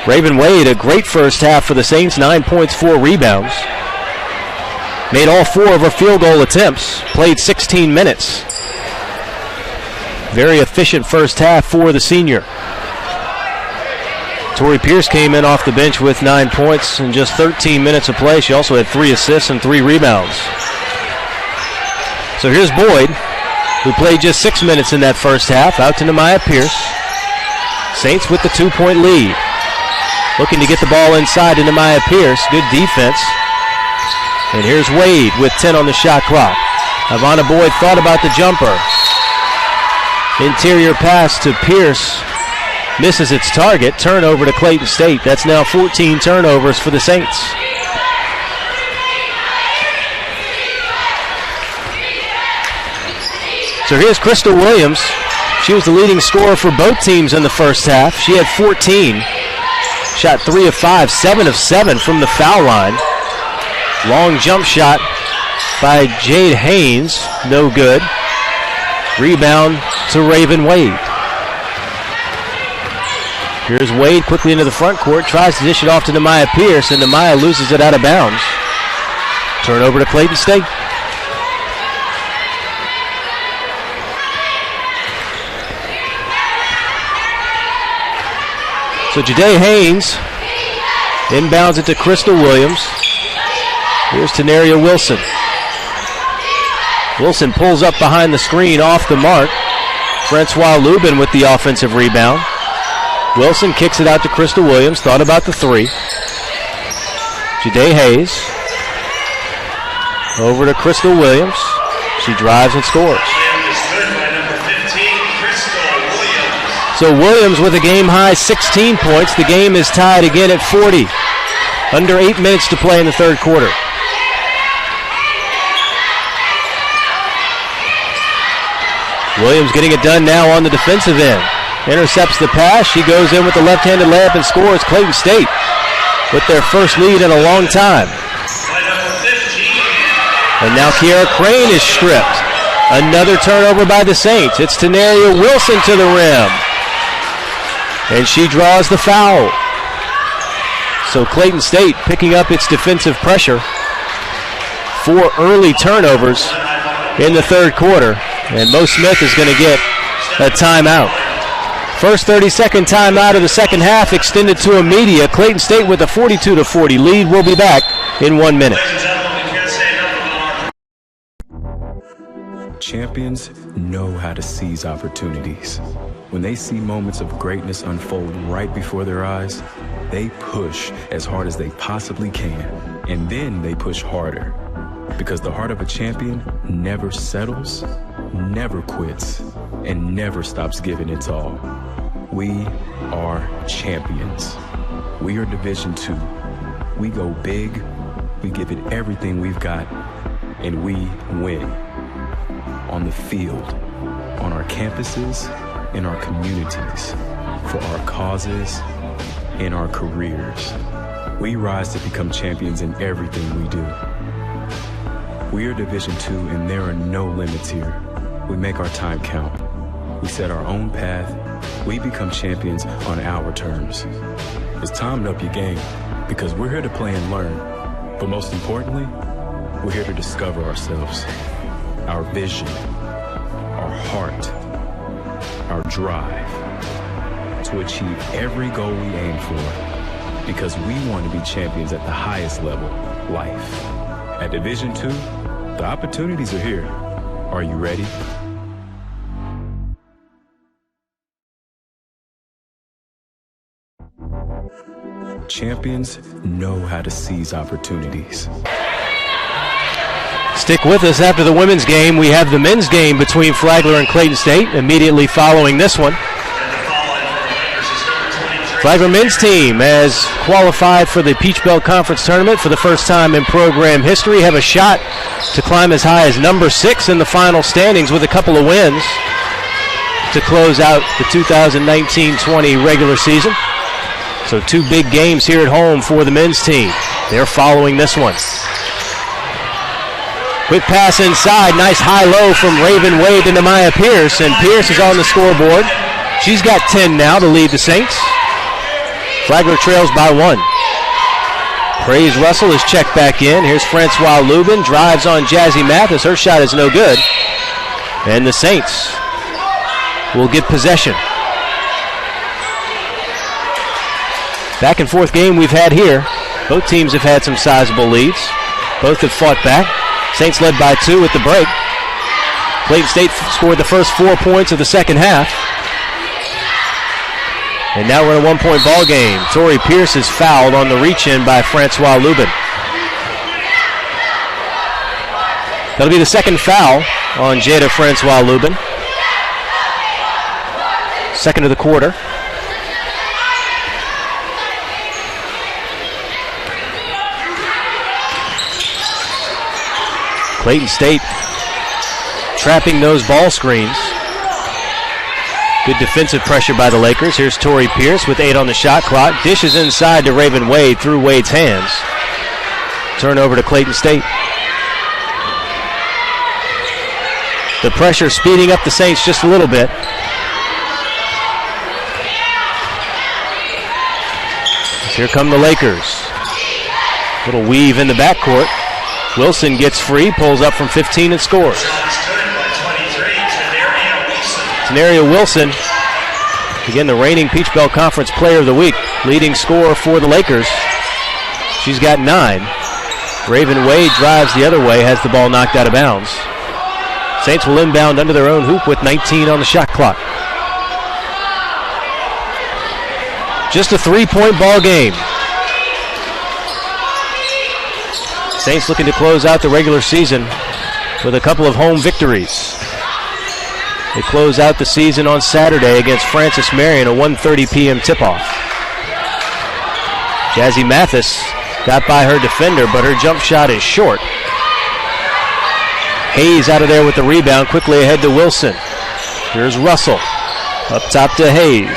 Raven Wade, a great first half for the Saints, 9 points, 4 rebounds. Made all 4 of her field goal attempts, played 16 minutes. Very efficient first half for the senior. Tori Pierce came in off the bench with 9 points in just 13 minutes of play. She also had 3 assists and 3 rebounds. So here's Boyd, who played just 6 minutes in that first half, out to Nehemiah Pierce. Saints with the 2-point lead. Looking to get the ball inside to Nehemiah Pierce. Good defense. And here's Wade with 10 on the shot clock. Ivana Boyd thought about the jumper. Interior pass to Pierce. Misses its target. Turnover to Clayton State. That's now 14 turnovers for the Saints. So here's Crystal Williams. She was the leading scorer for both teams in the first half. She had 14. Shot 3 of 5, 7 of 7 from the foul line. Long jump shot by Jade Haynes. No good. Rebound to Raven Wade. Here's Wade quickly into the front court. Tries to dish it off to Nehemiah Pierce, and Nehemiah loses it out of bounds. Turnover to Clayton State. So Jade Haynes inbounds it to Crystal Williams. Here's Tenaria Wilson. Wilson pulls up behind the screen off the mark. Francois Lubin with the offensive rebound. Wilson kicks it out to Crystal Williams. Thought about the 3. Jade Hayes. Over to Crystal Williams. She drives and scores. So Williams with a game-high 16 points. The game is tied again at 40. Under 8 minutes to play in the third quarter. Williams getting it done now on the defensive end. Intercepts the pass. She goes in with the left-handed layup and scores. Clayton State with their first lead in a long time. And now Kiara Crane is stripped. Another turnover by the Saints. It's Tenaria Wilson to the rim. And she draws the foul. So Clayton State picking up its defensive pressure. 4 early turnovers in the third quarter. And Mo Smith is going to get a timeout. First 30-second timeout of the second half extended to immediate. Clayton State with a 42-40 lead. We'll be back in 1 minute. Champions know how to seize opportunities. When they see moments of greatness unfold right before their eyes, they push as hard as they possibly can, and then they push harder. Because the heart of a champion never settles, never quits, and never stops giving its all. We are champions. We are Division II. We go big, we give it everything we've got, and we win. On the field, on our campuses, in our communities, for our causes, in our careers. We rise to become champions in everything we do. We are Division II, and there are no limits here. We make our time count. We set our own path. We become champions on our terms. It's time to up your game, because we're here to play and learn. But most importantly, we're here to discover ourselves, our vision, our heart, our drive to achieve every goal we aim for, because we want to be champions at the highest level, life. At Division II, the opportunities are here. Are you ready? Champions know how to seize opportunities. Stick with us. After the women's game, we have the men's game between Flagler and Clayton State immediately following this one. Flagler men's team has qualified for the Peach Belt Conference Tournament for the first time in program history, have a shot to climb as high as number 6 in the final standings with a couple of wins to close out the 2019-20 regular season. So 2 big games here at home for the men's team. They're following this one. Quick pass inside. Nice high-low from Raven Wade into Maya Pierce, and Pierce is on the scoreboard. She's got 10 now to lead the Saints. Flagler trails by 1. Praise Russell is checked back in. Here's Francois Lubin. Drives on Jazzy Mathis. Her shot is no good. And the Saints will get possession. Back and forth game we've had here. Both teams have had some sizable leads. Both have fought back. Saints led by 2 at the break. Clayton State scored the first 4 points of the second half. And now we're in a 1-point ball game. Tori Pierce is fouled on the reach-in by Francois Lubin. That'll be the second foul on Jada Francois Lubin. Second of the quarter. Clayton State trapping those ball screens. Good defensive pressure by the Lakers. Here's Tori Pierce with 8 on the shot clock. Dishes inside to Raven Wade through Wade's hands. Turnover to Clayton State. The pressure speeding up the Saints just a little bit. Here come the Lakers. Little weave in the backcourt. Wilson gets free, pulls up from 15 and scores. Tenaria Wilson, again the reigning Peach Belt Conference Player of the Week, leading scorer for the Lakers. She's got 9. Raven Wade drives the other way, has the ball knocked out of bounds. Saints will inbound under their own hoop with 19 on the shot clock. Just a 3-point ball game. Saints looking to close out the regular season with a couple of home victories. They close out the season on Saturday against Francis Marion, a 1:30 p.m. tip-off. Jazzy Mathis got by her defender, but her jump shot is short. Hayes out of there with the rebound, quickly ahead to Wilson. Here's Russell, up top to Hayes.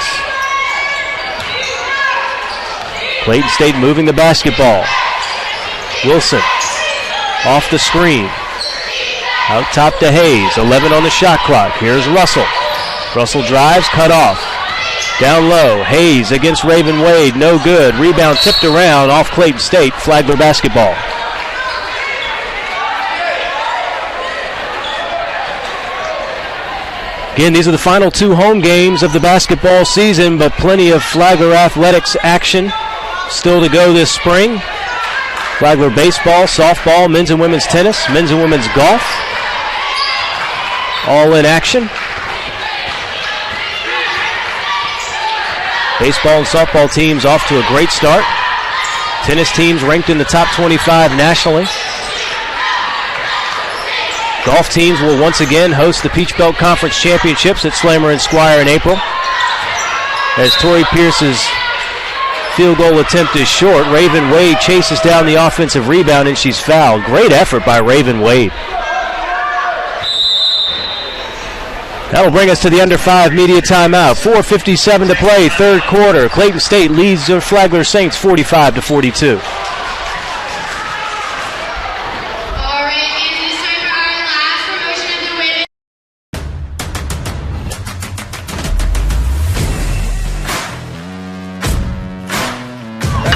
Clayton State moving the basketball. Wilson off the screen. Out top to Hayes. 11 on the shot clock. Here's Russell. Russell drives, cut off. Down low. Hayes against Raven Wade. No good. Rebound tipped around off Clayton State. Flagler basketball. Again, these are the final 2 home games of the basketball season, but plenty of Flagler athletics action still to go this spring. Flagler baseball, softball, men's and women's tennis, men's and women's golf, all in action. Baseball and softball teams off to a great start. Tennis teams ranked in the top 25 nationally. Golf teams will once again host the Peach Belt Conference Championships at Slammer and Squire in April. As Tori Pierce's field goal attempt is short, Raven Wade chases down the offensive rebound and she's fouled. Great effort by Raven Wade. That'll bring us to the under 5 media timeout. 4:57 to play, third quarter. Clayton State leads the Flagler Saints 45-42.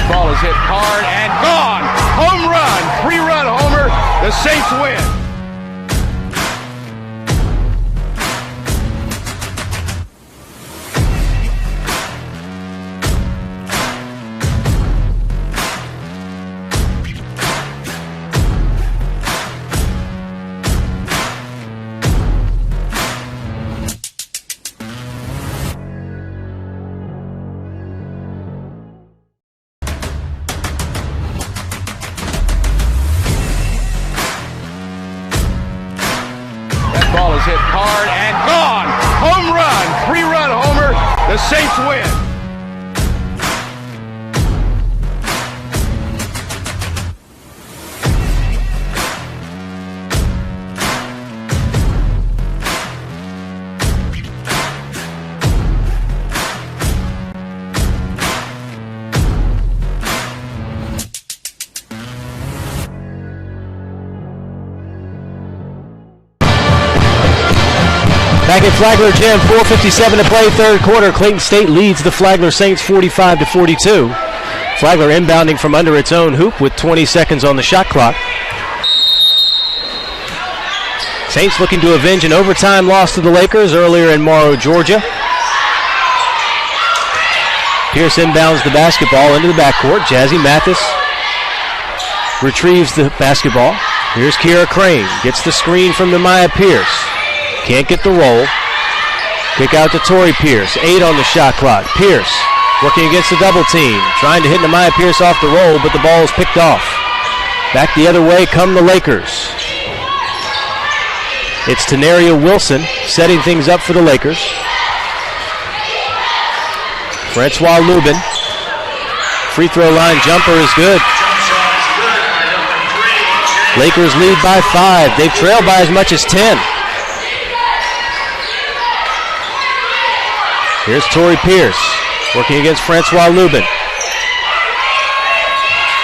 Ball is hit hard and gone. Home run. 3-run homer. The Saints win. Ball is hit hard and gone. Home run. 3-run homer. The Saints win. Back at Flagler Gym, 4:57 to play, third quarter. Clayton State leads the Flagler Saints 45-42. Flagler inbounding from under its own hoop with 20 seconds on the shot clock. Saints looking to avenge an overtime loss to the Lakers earlier in Morrow, Georgia. Pierce inbounds the basketball into the backcourt. Jazzy Mathis retrieves the basketball. Here's Kiera Crane. Gets the screen from Nehemiah Pierce. Can't get the roll. Kick out to Torrey Pierce. 8 on the shot clock. Pierce working against the double team. Trying to hit Nehemiah Pierce off the roll, but the ball is picked off. Back the other way come the Lakers. It's Tenaria Wilson setting things up for the Lakers. Francois Lubin. Free throw line jumper is good. Lakers lead by 5. They've trailed by as much as 10. Here's Torrey Pierce working against Francois Lubin.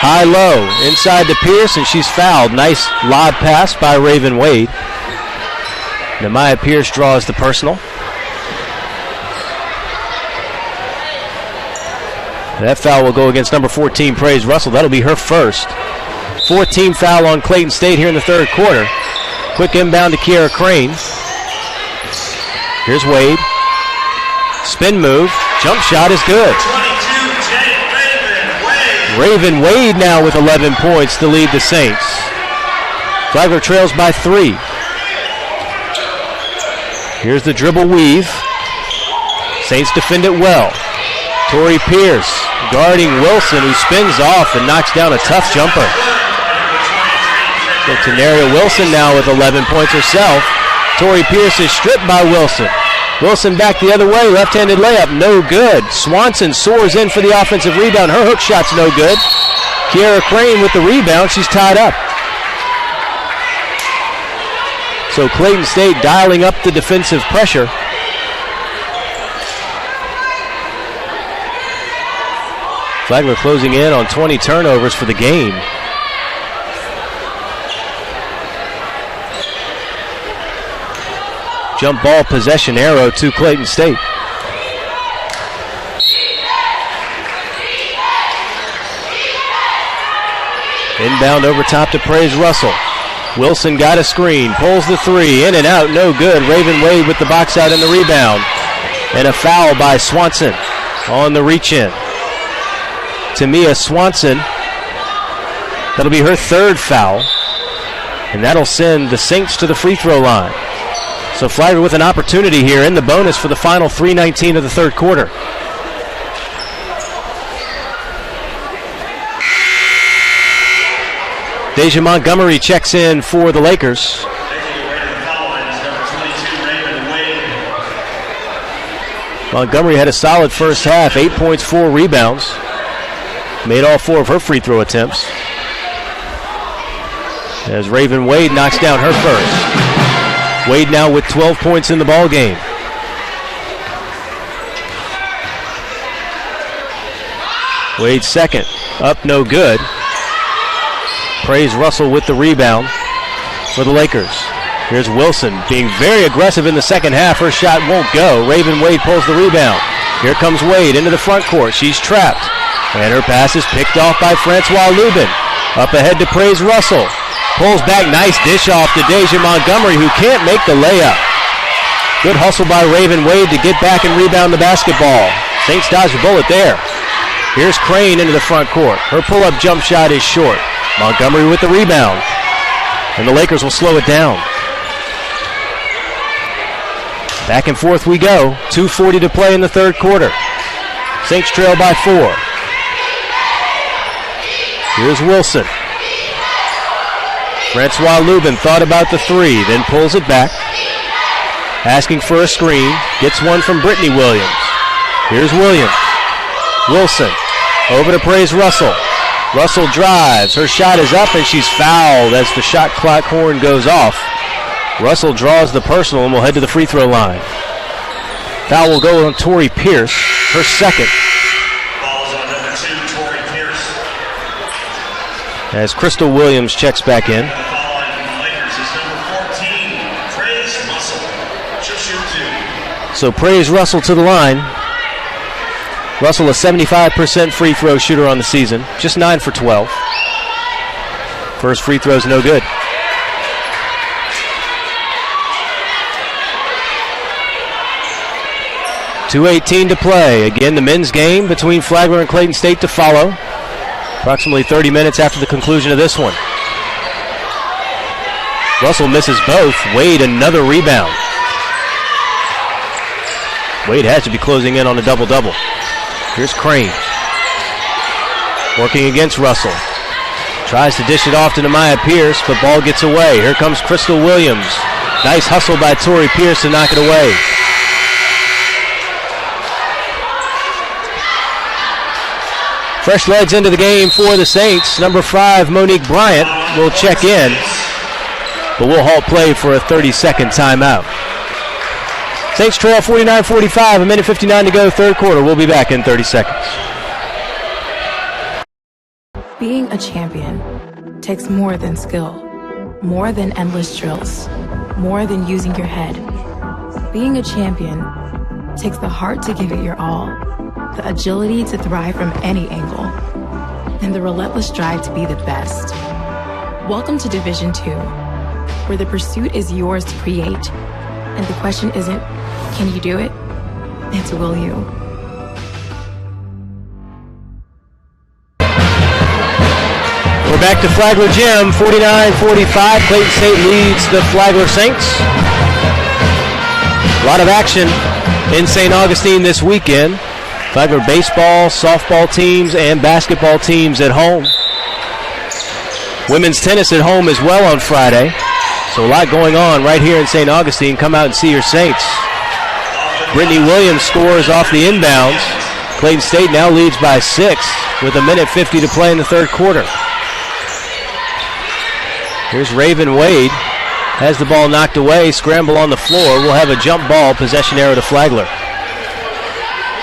High-low inside to Pierce, and she's fouled. Nice lob pass by Raven Wade. Nehemiah Pierce draws the personal. That foul will go against number 14, Praise Russell. That'll be her first. 14 foul on Clayton State here in the third quarter. Quick inbound to Kiera Crane. Here's Wade. Spin move. Jump shot is good. Raven Wade now with 11 points to lead the Saints. Flagler trails by 3. Here's the dribble weave. Saints defend it well. Torrey Pierce guarding Wilson, who spins off and knocks down a tough jumper. So Tenaria Wilson now with 11 points herself. Torrey Pierce is stripped by Wilson. Wilson back the other way, left-handed layup, no good. Swanson soars in for the offensive rebound. Her hook shot's no good. Kiera Crane with the rebound. She's tied up. So Clayton State dialing up the defensive pressure. Flagler closing in on 20 turnovers for the game. Jump ball possession arrow to Clayton State. Inbound over top to Praise Russell. Wilson got a screen, pulls the 3, in and out, no good. Raven Wade with the box out and the rebound. And a foul by Swanson on the reach in. Tamia Swanson, that'll be her third foul. And that'll send the Saints to the free throw line. So Flagler with an opportunity here in the bonus for the final 3:19 of the third quarter. Deja Montgomery checks in for the Lakers. Montgomery had a solid first half, 8 points, 4 rebounds. Made all 4 of her free throw attempts. As Raven Wade knocks down her first. Wade now with 12 points in the ball game. Wade second, up no good. Praise Russell with the rebound for the Lakers. Here's Wilson being very aggressive in the second half. Her shot won't go. Raven Wade pulls the rebound. Here comes Wade into the front court. She's trapped. And her pass is picked off by Francois Lubin. Up ahead to Praise Russell. Pulls back, nice dish off to Deja Montgomery, who can't make the layup. Good hustle by Raven Wade to get back and rebound the basketball. Saints dodge a bullet there. Here's Crane into the front court. Her pull-up jump shot is short. Montgomery with the rebound. And the Lakers will slow it down. Back and forth we go. 2:40 to play in the third quarter. Saints trail by 4. Here's Wilson. Francois Lubin thought about the 3, then pulls it back. Asking for a screen. Gets one from Brittany Williams. Here's Williams. Wilson. Over to Praise Russell. Russell drives. Her shot is up and she's fouled as the shot clock horn goes off. Russell draws the personal and will head to the free throw line. Foul will go on Torrey Pierce, her second. Ball's on number 2, Torrey Pierce. As Crystal Williams checks back in. The foul on the Lakers is number 14, Praise Russell. She'll shoot 2. So praise Russell to the line. Russell, a 75% free throw shooter on the season. Just 9 for 12. First free throw's no good. .218 to play. Again, the men's game between Flagler and Clayton State to follow. Approximately 30 minutes after the conclusion of this one. Russell misses both. Wade, another rebound. Wade has to be closing in on a double-double. Here's Crane. Working against Russell. Tries to dish it off to Nehemiah Pierce, but ball gets away. Here comes Crystal Williams. Nice hustle by Tori Pierce to knock it away. Fresh legs into the game for the Saints. Number 5, Monique Bryant, will check in, but we'll halt play for a 30-second timeout. Saints trail 49-45, a minute 59 to go, third quarter. We'll be back in 30 seconds. Being a champion takes more than skill, more than endless drills, more than using your head. Being a champion takes the heart to give it your all, the agility to thrive from any angle, and the relentless drive to be the best. Welcome to Division 2, where the pursuit is yours to create, and the question isn't, can you do it? It's, will you? We're back to Flagler Gym, 49-45. Clayton State leads the Flagler Saints. A lot of action in St. Augustine this weekend. Flagler baseball, softball teams, and basketball teams at home. Women's tennis at home as well on Friday. So a lot going on right here in St. Augustine. Come out and see your Saints. Brittany Williams scores off the inbounds. Clayton State now leads by 6 with a minute 50 to play in the third quarter. Here's Raven Wade. Has the ball knocked away. Scramble on the floor. We'll have a jump ball. Possession arrow to Flagler.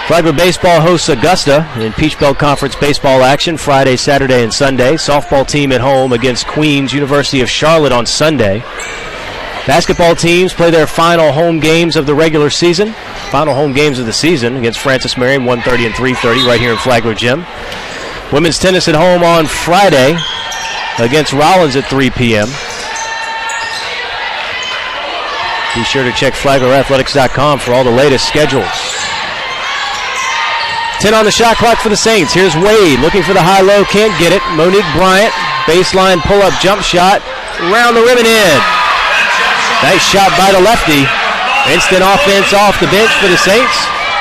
Flagler baseball hosts Augusta in Peach Belt Conference baseball action Friday, Saturday, and Sunday. Softball team at home against Queens University of Charlotte on Sunday. Basketball teams play their final home games of the regular season. Final home games of the season against Francis Marion, 1:30 and 3:30 right here in Flagler Gym. Women's tennis at home on Friday against Rollins at 3 p.m. Be sure to check FlaglerAthletics.com for all the latest schedules. 10 on the shot clock for the Saints. Here's Wade looking for the high-low, can't get it. Monique Bryant, baseline pull-up jump shot, round the rim and in. Nice shot by the lefty. Instant offense off the bench for the Saints.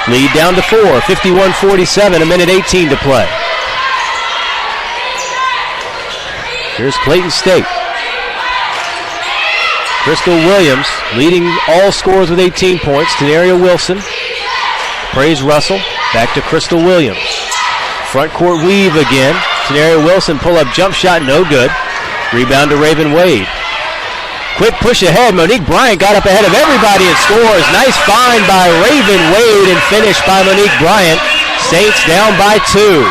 Lead down to 4, 51-47, a minute 18 to play. Here's Clayton State. Crystal Williams leading all scorers with 18 points. Tenaria Wilson. Praise Russell. Back to Crystal Williams. Front court weave again. Tenaria Wilson pull up jump shot, no good. Rebound to Raven Wade. Quick push ahead. Monique Bryant got up ahead of everybody and scores. Nice find by Raven Wade and finish by Monique Bryant. Saints down by 2.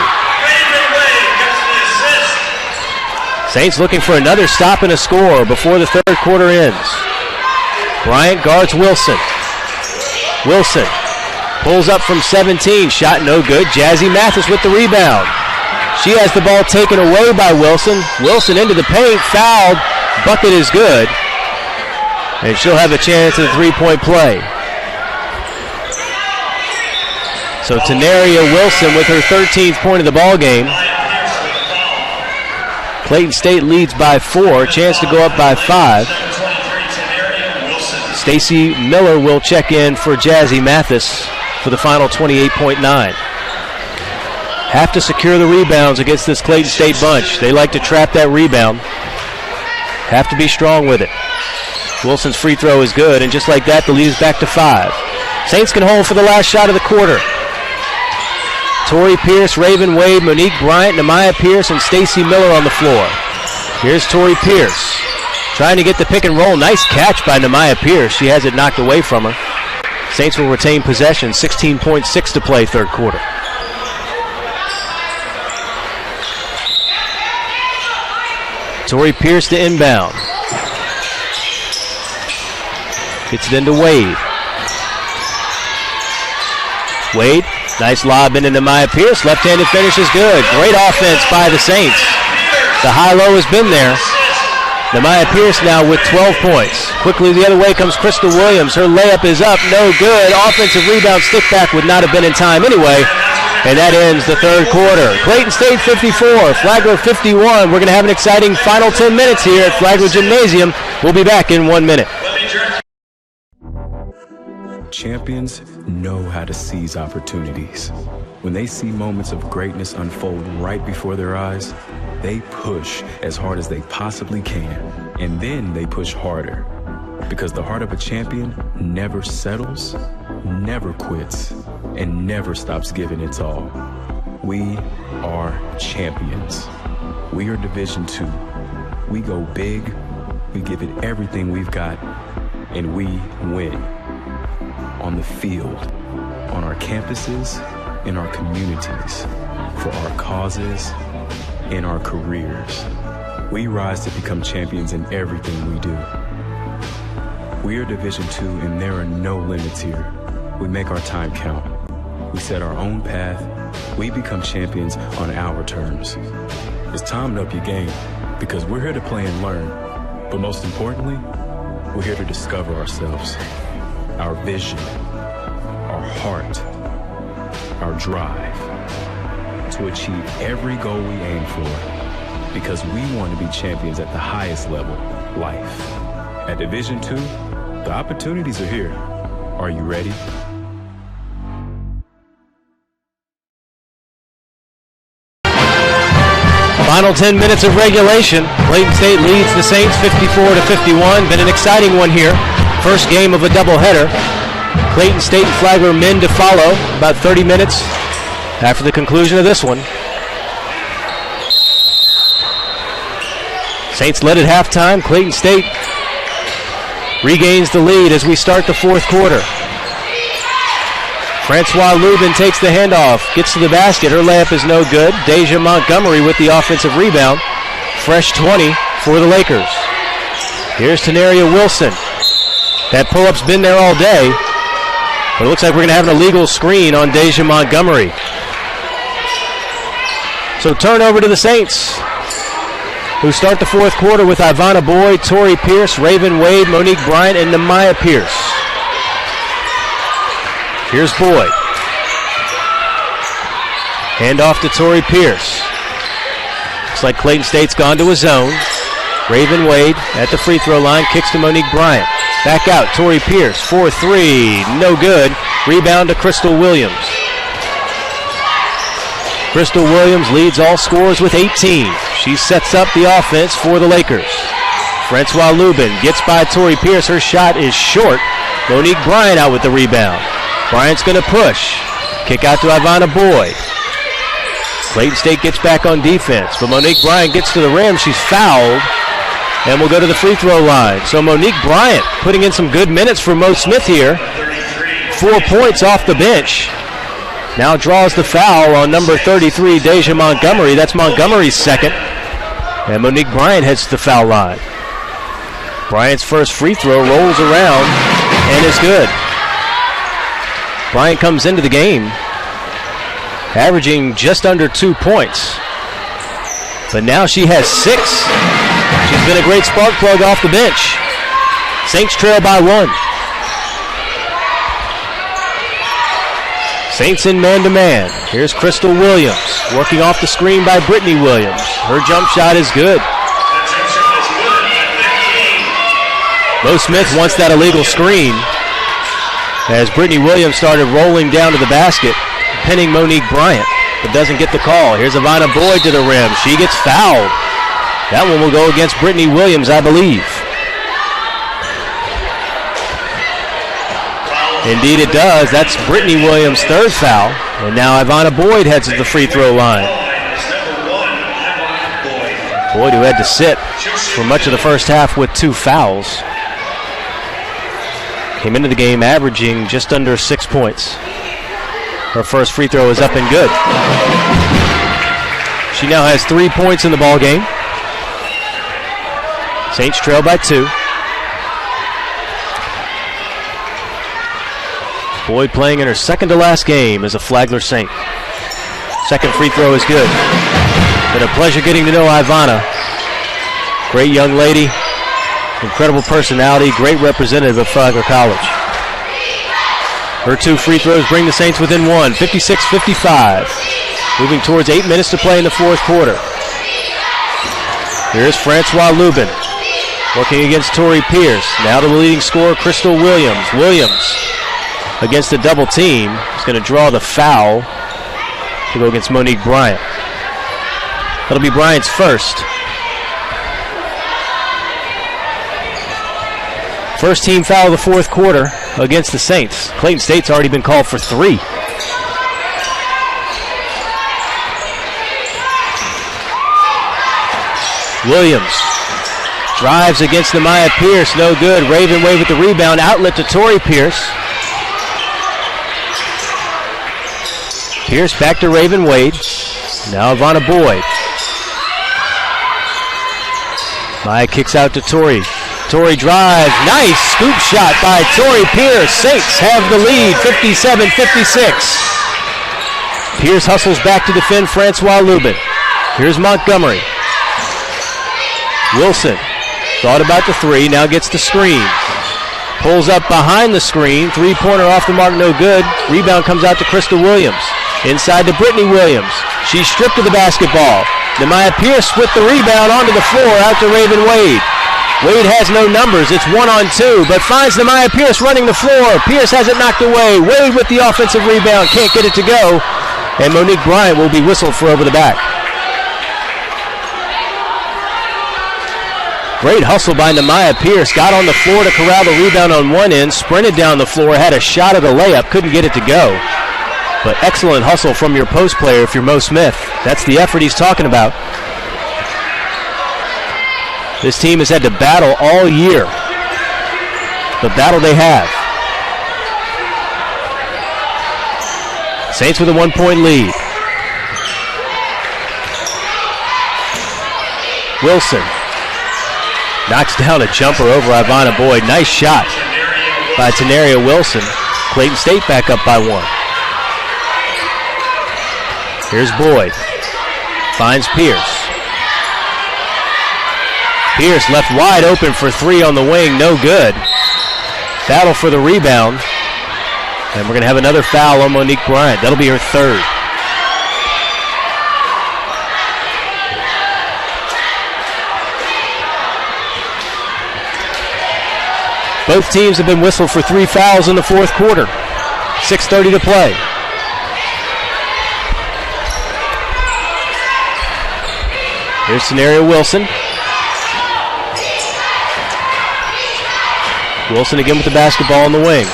Saints looking for another stop and a score before the third quarter ends. Bryant guards Wilson. Wilson pulls up from 17. Shot no good. Jazzy Mathis with the rebound. She has the ball taken away by Wilson. Wilson into the paint. Fouled. Bucket is good. And she'll have a chance at a three-point play. So Tenaria Wilson with her 13th point of the ball game. Clayton State leads by 4. Chance to go up by 5. Stacy Miller will check in for Jazzy Mathis for the final 28.9. Have to secure the rebounds against this Clayton State bunch. They like to trap that rebound. Have to be strong with it. Wilson's free throw is good, and just like that, the lead is back to 5. Saints can hold for the last shot of the quarter. Tori Pierce, Raven Wade, Monique Bryant, Nehemiah Pierce, and Stacy Miller on the floor. Here's Tori Pierce trying to get the pick and roll. Nice catch by Nehemiah Pierce. She has it knocked away from her. Saints will retain possession. 16.6 to play third quarter. Tori Pierce to inbound. Gets it into Wade. Wade, nice lob into Nehemiah Pierce. Left-handed finish is good. Great offense by the Saints. The high-low has been there. Nehemiah Pierce now with 12 points. Quickly the other way comes Crystal Williams. Her layup is up, no good. Offensive rebound, stick back would not have been in time anyway. And that ends the third quarter. Clayton State 54, Flagler 51. We're going to have an exciting final 10 minutes here at Flagler Gymnasium. We'll be back in 1 minute. Champions know how to seize opportunities. When they see moments of greatness unfold right before their eyes, they push as hard as they possibly can, and then they push harder. Because the heart of a champion never settles, never quits, and never stops giving its all. We are champions. We are Division II. We go big, we give it everything we've got, and we win. On the field, on our campuses, in our communities, for our causes, in our careers. We rise to become champions in everything we do. We are Division II, and there are no limits here. We make our time count. We set our own path. We become champions on our terms. It's time to up your game, because we're here to play and learn. But most importantly, we're here to discover ourselves, our vision, our heart, our drive, to achieve every goal we aim for, because we want to be champions at the highest level, life. At Division II, the opportunities are here. Are you ready? Final 10 minutes of regulation. Clayton State leads the Saints 54-51. Been an exciting one here. First game of a doubleheader. Clayton State and Flagler men to follow. About 30 minutes after the conclusion of this one. Saints led at halftime. Clayton State regains the lead as we start the fourth quarter. Francois Lubin takes the handoff, gets to the basket. Her layup is no good. Deja Montgomery with the offensive rebound. Fresh 20 for the Lakers. Here's Tenaria Wilson. That pull-up's been there all day, but it looks like we're going to have an illegal screen on Deja Montgomery. So turnover to the Saints, who start the fourth quarter with Ivana Boyd, Tori Pierce, Raven Wade, Monique Bryant, and Nehemiah Pierce. Here's Boyd. Handoff to Tori Pierce. Looks like Clayton State's gone to a zone. Raven Wade at the free throw line, kicks to Monique Bryant. Back out, Tori Pierce, 4-3, no good. Rebound to Crystal Williams. Crystal Williams leads all scorers with 18. She sets up the offense for the Lakers. Francois Lubin gets by Tori Pierce. Her shot is short. Monique Bryant out with the rebound. Bryant's going to push. Kick out to Ivana Boyd. Clayton State gets back on defense, but Monique Bryant gets to the rim. She's fouled and will go to the free throw line. So Monique Bryant putting in some good minutes for Mo Smith here. 4 points off the bench. Now draws the foul on number 33, Deja Montgomery. That's Montgomery's second. And Monique Bryant heads to the foul line. Bryant's first free throw rolls around and is good. Bryant comes into the game averaging just under 2 points. But now she has 6. She's been a great spark plug off the bench. Saints trail by 1. Saints in man-to-man. Here's Crystal Williams working off the screen by Brittany Williams. Her jump shot is good. Mo Smith wants that illegal screen as Brittany Williams started rolling down to the basket, pinning Monique Bryant, but doesn't get the call. Here's Ivana Boyd to the rim. She gets fouled. That one will go against Brittany Williams, I believe. Indeed it does. That's Brittany Williams' third foul. And now Ivana Boyd heads to the free throw line. Boyd, who had to sit for much of the first half with 2 fouls, came into the game averaging just under 6 points. Her first free throw is up and good. She now has 3 points in the ball game. Saints trail by 2. Boyd playing in her second to last game as a Flagler Saint. Second free throw is good. Been a pleasure getting to know Ivana. Great young lady, incredible personality, great representative of Flagler College. Her 2 free throws bring the Saints within 1, 56-55. Moving towards 8 minutes to play in the fourth quarter. Here's Francois Lubin working against Tori Pierce. Now to the leading scorer, Crystal Williams. Williams against a double team. He's going to draw the foul to go against Monique Bryant. That'll be Bryant's first. First team foul of the fourth quarter against the Saints. Clayton State's already been called for 3. Williams drives against Namiah Pierce, no good. Raven Wade with the rebound, outlet to Tori Pierce. Pierce back to Raven Wade. Now Ivana Boyd. Maya kicks out to Tori. Tori drives, nice scoop shot by Tori Pierce. Saints have the lead, 57-56. Pierce hustles back to defend Francois Lubin. Here's Montgomery. Wilson thought about the 3, now gets the screen. Pulls up behind the screen, 3-pointer off the mark, no good. Rebound comes out to Crystal Williams. Inside to Brittany Williams. She's stripped of the basketball. Namiah Pierce with the rebound onto the floor out to Raven Wade. Wade has no numbers, it's 1-on-2, but finds Namiah Pierce running the floor. Pierce has it knocked away. Wade with the offensive rebound, can't get it to go. And Monique Bryant will be whistled for over the back. Great hustle by Namiah Pierce. Got on the floor to corral the rebound on one end, sprinted down the floor, had a shot at a layup, couldn't get it to go. But excellent hustle from your post player if you're Mo Smith. That's the effort he's talking about. This team has had to battle all year. The battle they have. Saints with a 1-point lead. Wilson knocks down a jumper over Ivana Boyd. Nice shot by Tenaria Wilson. Clayton State back up by 1. Here's Boyd. Finds Pierce. Pierce left wide open for 3 on the wing. No good. Battle for the rebound. And we're going to have another foul on Monique Bryant. That'll be her 3rd. Both teams have been whistled for 3 fouls in the fourth quarter. 6:30 to play. Here's Tenaria Wilson. Wilson again with the basketball in the wing.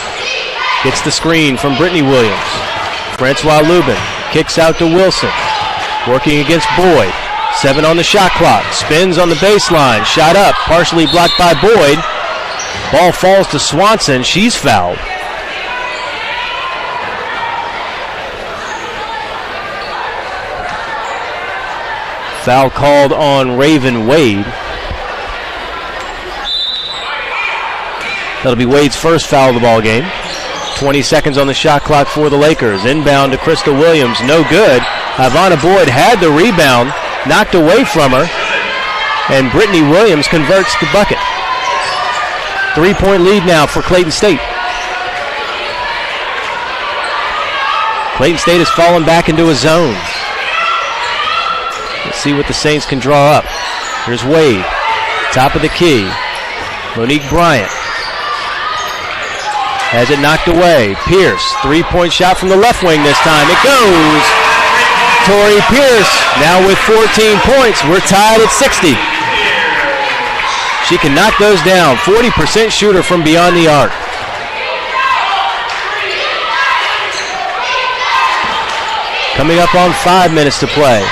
Gets the screen from Brittany Williams. Francois Lubin kicks out to Wilson. Working against Boyd. 7 on the shot clock. Spins on the baseline. Shot up. Partially blocked by Boyd. Ball falls to Swanson. She's fouled. Foul called on Raven Wade. That'll be Wade's first foul of the ball game. 20 seconds on the shot clock for the Lakers. Inbound to Crystal Williams. No good. Ivana Boyd had the rebound. Knocked away from her. And Brittany Williams converts the bucket. 3-point lead now for Clayton State. Clayton State has fallen back into a zone. Let's see what the Saints can draw up. Here's Wade. Top of the key. Monique Bryant. Has it knocked away. Pierce. 3-point shot from the left wing this time. It goes. Tori Pierce now with 14 points. We're tied at 60. She can knock those down. 40% shooter from beyond the arc. Coming up on 5 minutes to play.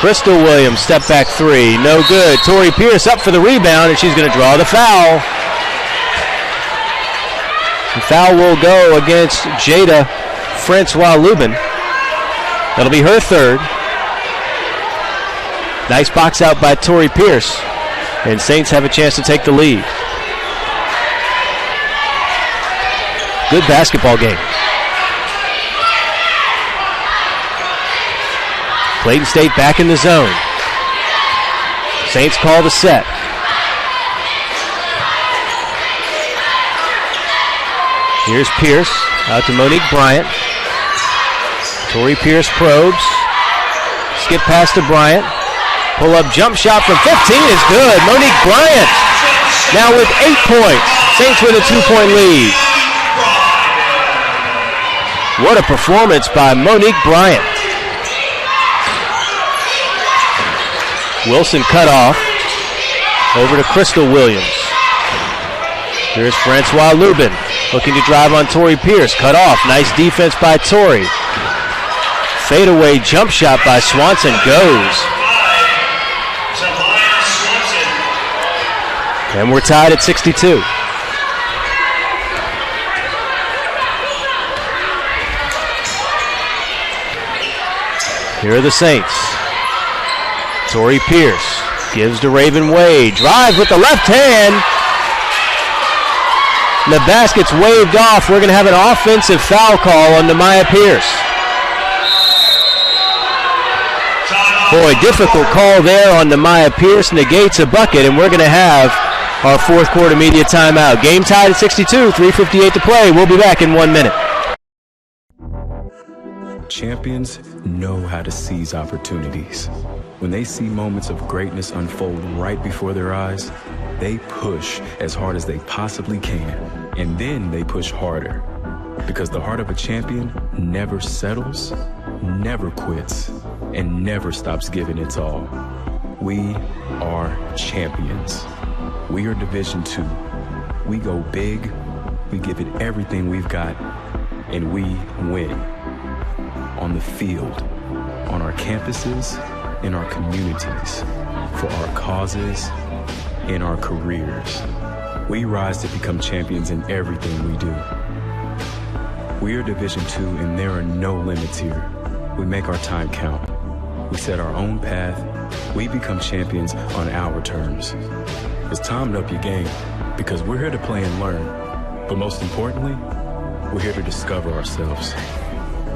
Crystal Williams, step back 3. No good. Tori Pierce up for the rebound, and she's going to draw the foul. The foul will go against Jada Francois Lubin. That'll be her 3rd. Nice box out by Tori Pierce. And Saints have a chance to take the lead. Good basketball game. Clayton State back in the zone. Saints call the set. Here's Pierce out to Monique Bryant. Tori Pierce probes. Skip pass to Bryant. Pull up jump shot from 15 is good. Monique Bryant now with 8 points. Saints with a 2-point lead. What a performance by Monique Bryant. Wilson cut off. Over to Crystal Williams. Here's Francois Lubin looking to drive on Tori Pierce. Cut off. Nice defense by Tori. Fadeaway jump shot by Swanson goes. And we're tied at 62. Here are the Saints. Tori Pierce gives to Raven Wade. Drives with the left hand. And the basket's waved off. We're going to have an offensive foul call on Nemaya Pierce. Boy, difficult call there on Nemaya Pierce. Negates a bucket, and we're going to have our fourth quarter media timeout. Game tied at 62, 3:58 to play. We'll be back in 1 minute. Champions know how to seize opportunities. When they see moments of greatness unfold right before their eyes, they push as hard as they possibly can, and then they push harder. Because the heart of a champion never settles, never quits, and never stops giving its all. We are champions. We are Division II. We go big, we give it everything we've got, and we win. On the field, on our campuses, in our communities, for our causes, in our careers. We rise to become champions in everything we do. We are Division II, and there are no limits here. We make our time count. We set our own path. We become champions on our terms. It's time to up your game, because we're here to play and learn. But most importantly, we're here to discover ourselves,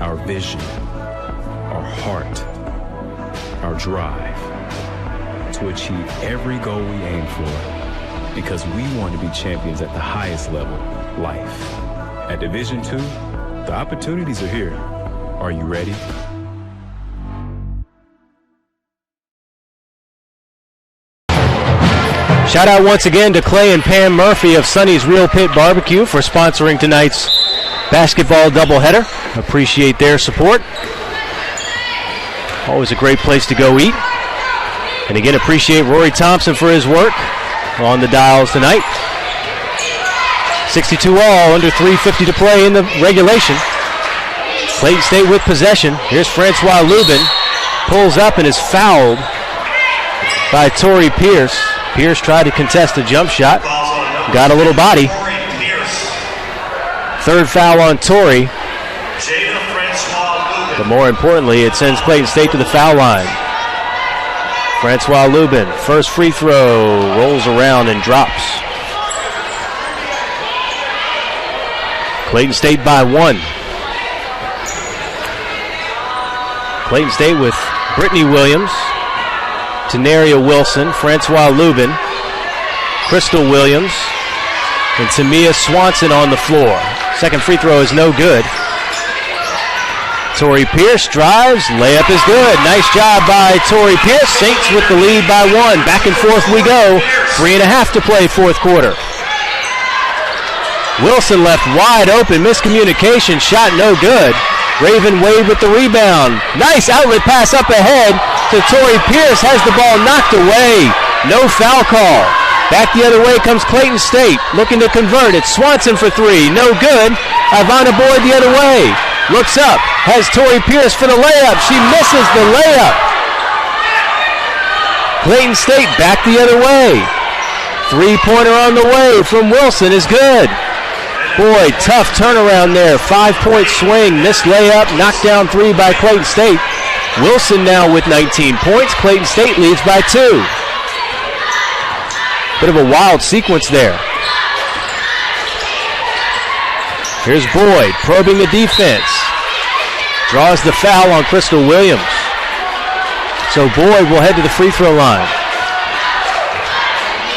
our vision, our heart, our drive, to achieve every goal we aim for, because we want to be champions at the highest level, life. At Division II, the opportunities are here. Are you ready? Shout out once again to Clay and Pam Murphy of Sonny's Real Pit Barbecue for sponsoring tonight's basketball doubleheader. Appreciate their support. Always a great place to go eat. And again, appreciate Rory Thompson for his work on the dials tonight. 62 all, under 3:50 to play in the regulation. Clayton State with possession. Here's Francois Lubin. Pulls up and is fouled by Tori Pierce. Pierce tried to contest a jump shot. Got a little body. Third foul on Tori. But more importantly, it sends Clayton State to the foul line. Francois Lubin, first free throw, rolls around and drops. Clayton State by 1. Clayton State with Brittany Williams, Tenaria Wilson, Francois Lubin, Crystal Williams, and Tamia Swanson on the floor. Second free throw is no good. Tori Pierce drives, layup is good. Nice job by Tori Pierce. Saints with the lead by 1. Back and forth we go. 3.5 to play fourth quarter. Wilson left wide open, miscommunication, shot no good. Raven Wade with the rebound. Nice outlet pass up ahead to Tori Pierce, has the ball knocked away. No foul call. Back the other way comes Clayton State, looking to convert. It's Swanson for 3, no good. Ivana Boyd the other way. Looks up, has Tori Pierce for the layup. She misses the layup. Clayton State back the other way. 3-pointer on the way from Wilson is good. Boy, tough turnaround there. 5-point swing, missed layup, knocked down 3 by Clayton State. Wilson now with 19 points. Clayton State leads by 2. Bit of a wild sequence there. Here's Boyd probing the defense. Draws the foul on Crystal Williams. So Boyd will head to the free throw line.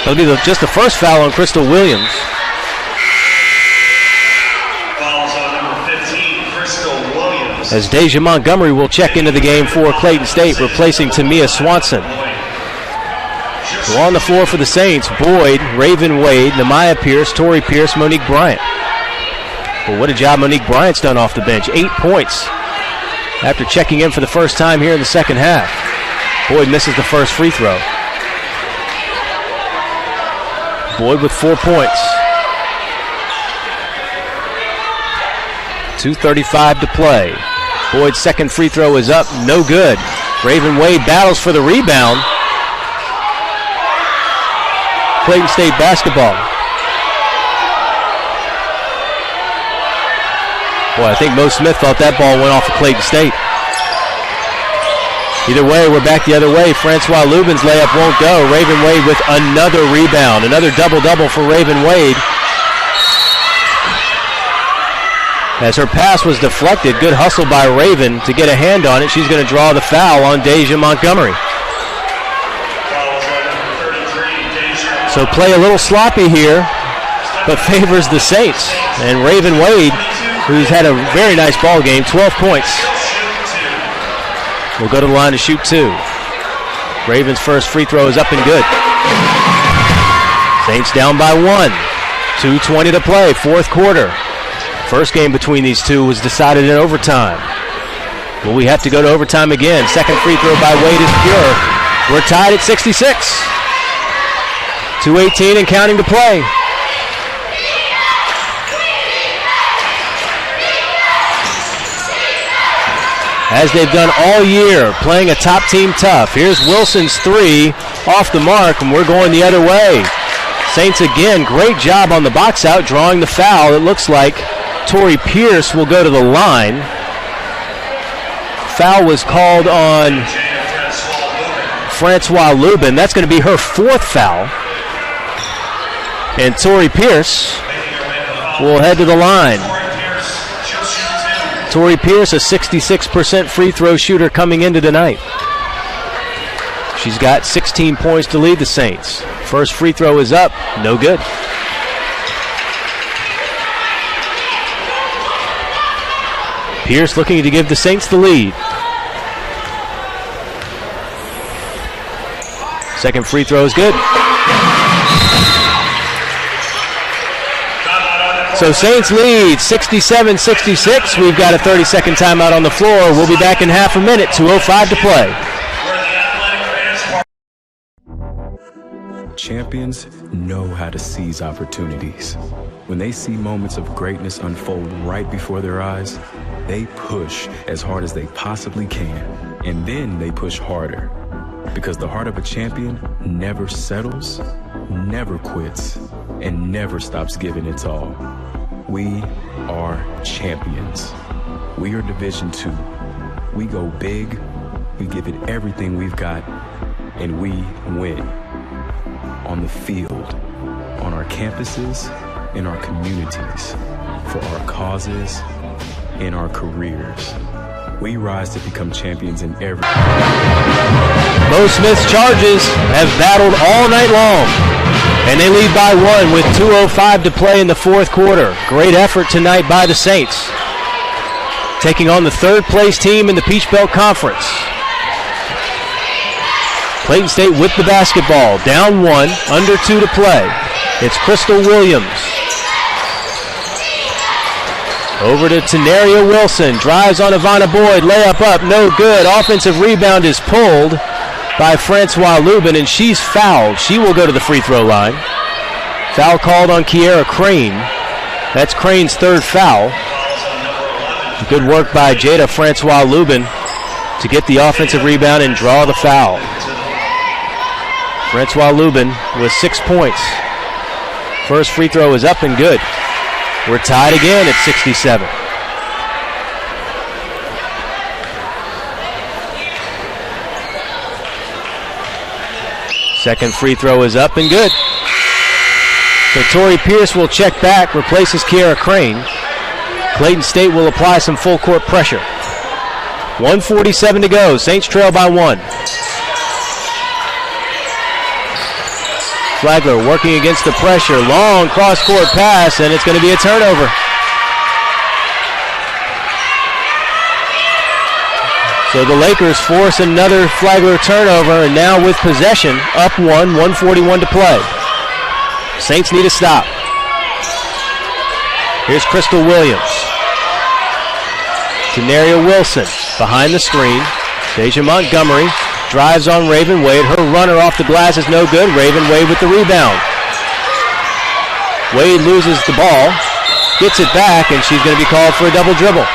That'll be just the first foul on Crystal Williams. Fouls on number 15, Crystal Williams. As Deja Montgomery will check into the game for Clayton State, replacing Tamia Swanson. So on the floor for the Saints, Boyd, Raven Wade, Namiah Pierce, Tori Pierce, Monique Bryant. But what a job Monique Bryant's done off the bench. 8 points after checking in for the first time here in the second half. Boyd misses the first free throw. Boyd with 4 points. 2:35 to play. Boyd's second free throw is up, no good. Raven Wade battles for the rebound. Clayton State basketball. Boy, I think Mo Smith thought that ball went off of Clayton State. Either way, we're back the other way. Francois Lubin's layup won't go. Raven Wade with another rebound. Another double-double for Raven Wade. As her pass was deflected, good hustle by Raven to get a hand on it. She's going to draw the foul on Deja Montgomery. So play a little sloppy here, but favors the Saints. And Raven Wade, who's had a very nice ball game, 12 points, will go to the line to shoot 2. Raven's first free throw is up and good. Saints down by 1. 2:20 to play, fourth quarter. First game between these two was decided in overtime. Will we have to go to overtime again? Second free throw by Wade is pure. We're tied at 66. 2:18 and counting to play. As they've done all year, playing a top team tough. Here's Wilson's 3 off the mark, and we're going the other way. Saints again, great job on the box out, drawing the foul. It looks like Tori Pierce will go to the line. Foul was called on Francois Lubin. That's going to be her 4th foul. And Tori Pierce will head to the line. Tori Pierce, a 66% free throw shooter coming into tonight. She's got 16 points to lead the Saints. First free throw is up, no good. Pierce looking to give the Saints the lead. Second free throw is good. So Saints lead 67-66. We've got a 30-second timeout on the floor. We'll be back in half a minute. 2:05 to play. Champions know how to seize opportunities. When they see moments of greatness unfold right before their eyes, they push as hard as they possibly can. And then they push harder. Because the heart of a champion never settles, never quits, and never stops giving its all. We are champions. We are Division II. We go big, we give it everything we've got, and we win. On the field, on our campuses, in our communities, for our causes, in our careers. We rise to become champions in every... Mo Smith's Charges have battled all night long, and they lead by 1 with 2:05 to play in the fourth quarter. Great effort tonight by the Saints, taking on the third-place team in the Peach Belt Conference. Clayton State with the basketball, down 1, under 2 to play. It's Crystal Williams. Over to Tenaria Wilson, drives on Ivana Boyd, layup up, no good. Offensive rebound is pulled by Francois Lubin, and she's fouled. She will go to the free throw line. Foul called on Kiera Crane. That's Crane's 3rd foul. Good work by Jada Francois Lubin to get the offensive rebound and draw the foul. Francois Lubin with 6 points. First free throw is up and good. We're tied again at 67. Second free throw is up and good. So Tori Pierce will check back, replaces Kiera Crane. Clayton State will apply some full court pressure. 1:47 to go. Saints trail by 1. Flagler working against the pressure. Long cross-court pass, and it's going to be a turnover. So the Lakers force another Flagler turnover, and now with possession, up 1:41 to play. Saints need a stop. Here's Crystal Williams. Denaria Wilson behind the screen. Deja Montgomery drives on Raven Wade. Her runner off the glass is no good. Raven Wade with the rebound. Wade loses the ball, gets it back, and she's going to be called for a double dribble.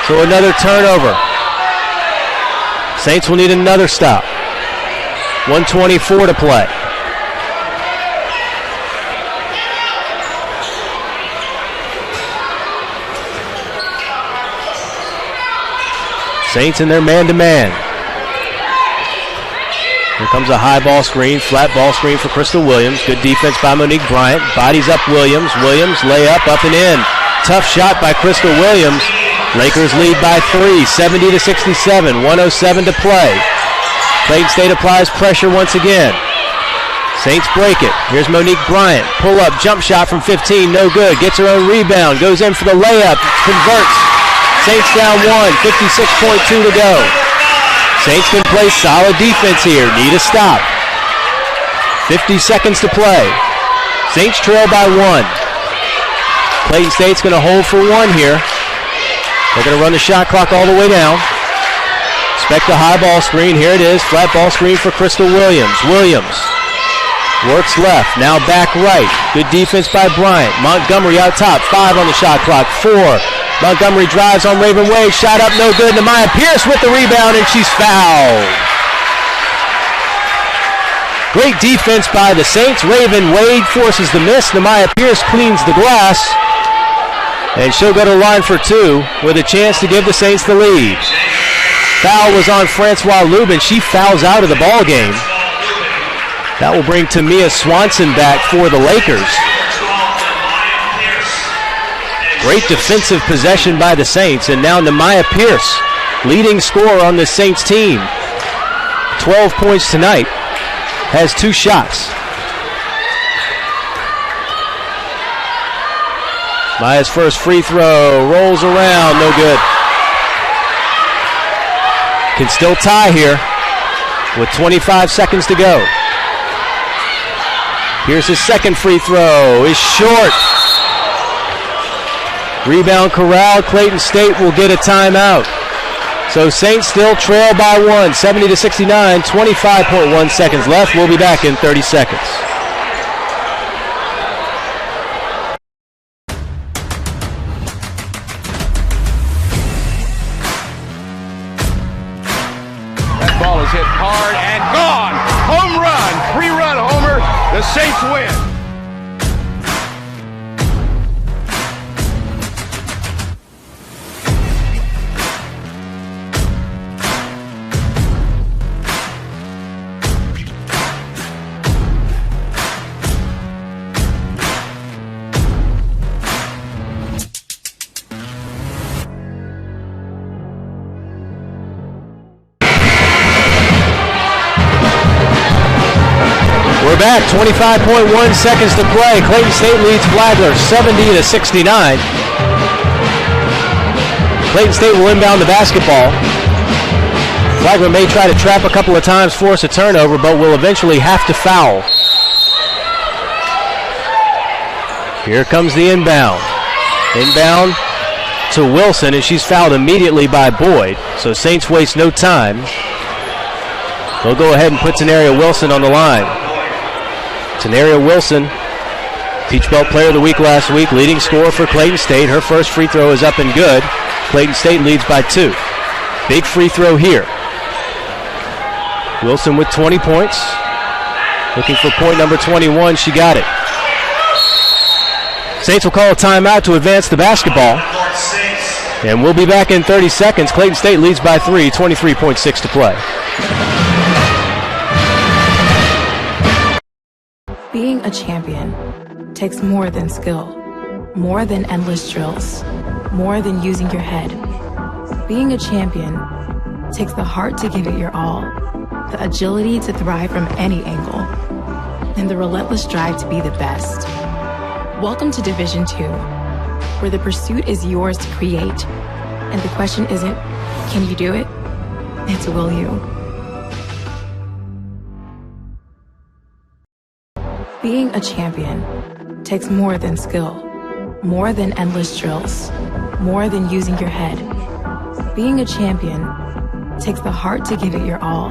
So another turnover. Saints will need another stop. 1:24 to play. Saints in their man-to-man. Here comes a high ball screen, flat ball screen for Crystal Williams. Good defense by Monique Bryant. Bodies up Williams. Williams layup up and in. Tough shot by Crystal Williams. Lakers lead by 3, 70-67. 1:07 to play. Clayton State applies pressure once again. Saints break it. Here's Monique Bryant. Pull up, jump shot from 15, no good. Gets her own rebound, goes in for the layup, converts. Saints down 1, 56.2 to go. Saints can play solid defense here. Need a stop. 50 seconds to play. Saints trail by 1. Clayton State's going to hold for 1 here. They're going to run the shot clock all the way down. Expect a high ball screen. Here it is. Flat ball screen for Crystal Williams. Williams works left. Now back right. Good defense by Bryant. Montgomery out top. 5 on the shot clock. 4. Montgomery drives on Raven Wade. Shot up, no good. Nehemiah Pierce with the rebound, and she's fouled. Great defense by the Saints. Raven Wade forces the miss. Nehemiah Pierce cleans the glass. And she'll go to the line for 2 with a chance to give the Saints the lead. Foul was on Francois Lubin. She fouls out of the ball game. That will bring Tamia Swanson back for the Lakers. Great defensive possession by the Saints, and now Nehemiah Pierce, leading scorer on the Saints team. 12 points tonight, has 2 shots. Maya's first free throw, rolls around, no good. Can still tie here with 25 seconds to go. Here's his second free throw, is short. Rebound corralled. Clayton State will get a timeout. So Saints still trail by 1, 70-69, 25.1 seconds left. We'll be back in 30 seconds. That ball is hit hard and gone. Home run, 3-run homer. The Saints win. We're back, 25.1 seconds to play. Clayton State leads Flagler 70-69. Clayton State will inbound the basketball. Flagler may try to trap a couple of times, force a turnover, but will eventually have to foul. Here comes the inbound. Inbound to Wilson, and she's fouled immediately by Boyd. So Saints waste no time. They'll go ahead and put Tenaria Wilson on the line. Tenaria Wilson, Peach Belt Player of the Week last week, leading scorer for Clayton State. Her first free throw is up and good. Clayton State leads by 2. Big free throw here. Wilson with 20 points. Looking for point number 21. She got it. Saints will call a timeout to advance the basketball. And we'll be back in 30 seconds. Clayton State leads by 3, 23.6 to play. Being a champion takes more than skill. more than endless drills, more than using your head. Being a champion takes the heart to give it your all, the agility to thrive from any angle, and the relentless drive to be the best. Welcome to Division II, where the pursuit is yours to create, and the question isn't, can you do it? It's will you. Being a champion takes more than skill, more than endless drills, more than using your head. Being a champion takes the heart to give it your all,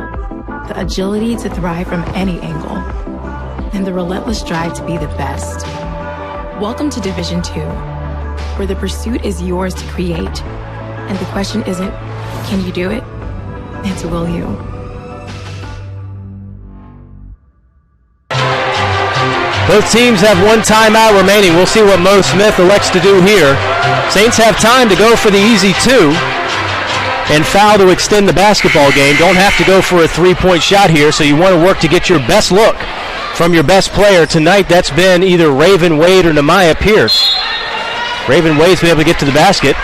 the agility to thrive from any angle, and the relentless drive to be the best. Welcome to Division II, where the pursuit is yours to create, and the question isn't, can you do it? It's will you. Both teams have one timeout remaining. We'll see what Mo Smith elects to do here. Saints have time to go for the easy two and foul to extend the basketball game. Don't have to go for a three-point shot here, so you want to work to get your best look from your best player tonight. That's been either Raven Wade or Nehemiah Pierce. Raven Wade's been able to get to the basket.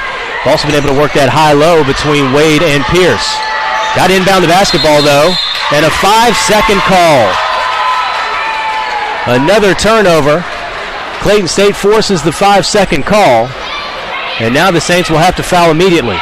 Also been able to work that high-low between Wade and Pierce. Got to inbound the basketball, though, and a 5-second call. Another turnover. Clayton State forces the 5-second call, and now the Saints will have to foul immediately.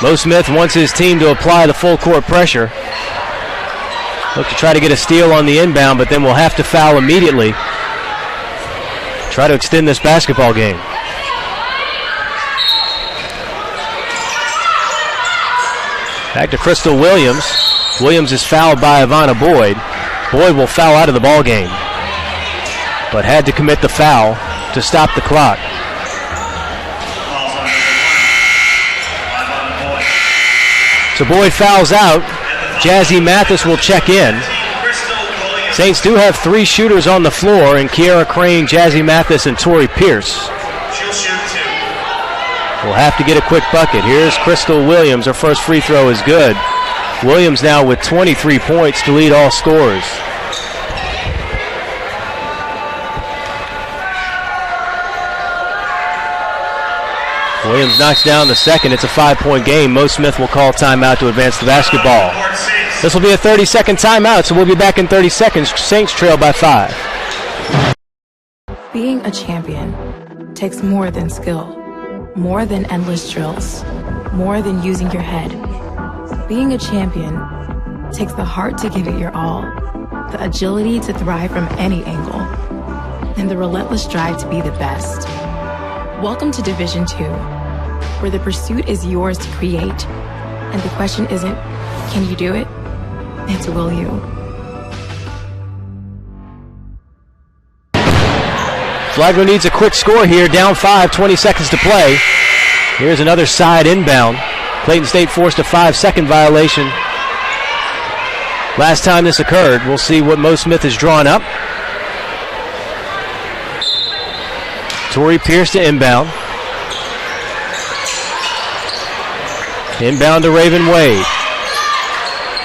Mo Smith wants his team to apply the full court pressure. Look to try to get a steal on the inbound, but then we'll have to foul immediately. Try to extend this basketball game. Back to Crystal Williams. Williams is fouled by Ivana Boyd. Boyd will foul out of the ball game, but had to commit the foul to stop the clock. So Boyd fouls out. Jazzy Mathis will check in. Saints do have three shooters on the floor in Kiara Crane, Jazzy Mathis, and Tori Pierce. We'll have to get a quick bucket. Here's Crystal Williams. Her first free throw is good. Williams now with 23 points to lead all scorers. Williams knocks down the second. It's a 5-point game. Mo Smith will call timeout to advance the basketball. This will be a 30-second timeout, so we'll be back in 30 seconds. Saints trail by 5. Being a champion takes more than skill, more than endless drills, more than using your head. Being a champion takes the heart to give it your all, the agility to thrive from any angle, and the relentless drive to be the best. Welcome to Division II, where the pursuit is yours to create, and the question isn't, can you do it? It's will you. Flagler needs a quick score here, down 5, 20 seconds to play. Here's another side inbound. Clayton State forced a 5-second violation last time this occurred. We'll see what Mo Smith has drawn up. Tori Pierce to inbound. Inbound to Raven Wade.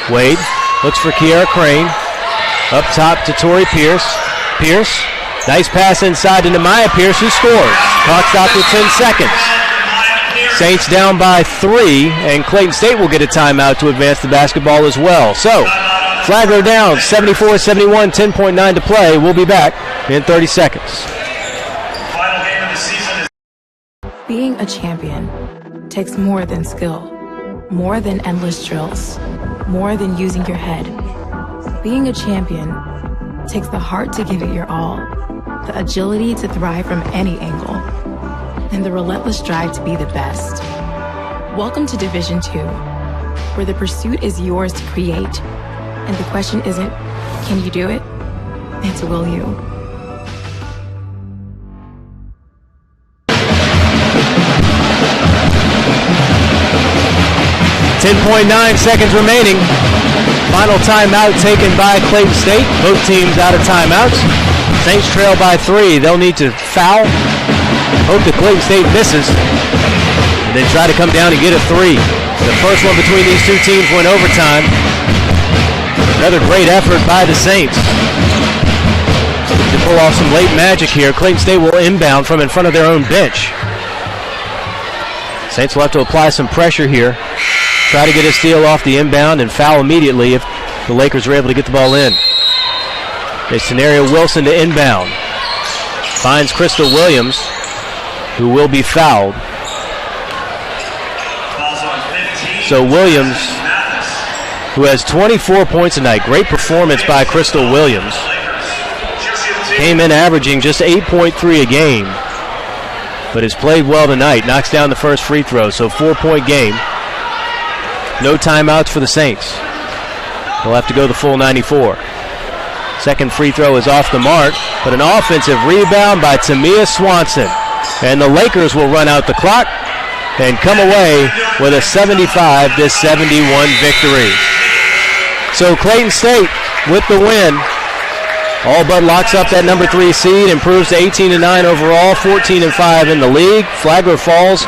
Wade looks for Kiara Crane. Up top to Tori Pierce. Pierce, nice pass inside to Nehemiah Pierce, who scores. Clock stopped with 10 seconds. Saints down by 3, and Clayton State will get a timeout to advance the basketball as well. So, Flagler down, 74-71, 10.9 to play. We'll be back in 30 seconds. Being a champion takes more than skill, more than endless drills, more than using your head. Being a champion takes the heart to give it your all, the agility to thrive from any angle, and the relentless drive to be the best. Welcome to Division II, where the pursuit is yours to create, and the question isn't, can you do it? It's will you. 10.9 seconds remaining. Final timeout taken by Clayton State. Both teams out of timeouts. Saints trail by 3. They'll need to foul. Hope that Clayton State misses. and then try to come down and get a three. The first one between these two teams went overtime. Another great effort by the Saints to pull off some late magic here. Clayton State will inbound from in front of their own bench. Saints will have to apply some pressure here. Try to get a steal off the inbound and foul immediately if the Lakers are able to get the ball in. It's Scenario Wilson to inbound. Finds Crystal Williams, who will be fouled. So Williams, who has 24 points tonight, great performance by Crystal Williams. Came in averaging just 8.3 a game, but has played well tonight. Knocks down the first free throw, so 4-point game. No timeouts for the Saints. They'll have to go the full 94. Second free throw is off the mark, but an offensive rebound by Tamia Swanson. And the Lakers will run out the clock and come away with a 75-71 victory. So Clayton State with the win. All but locks up that number 3 seed, improves to 18-9 overall, 14-5 in the league. Flagler falls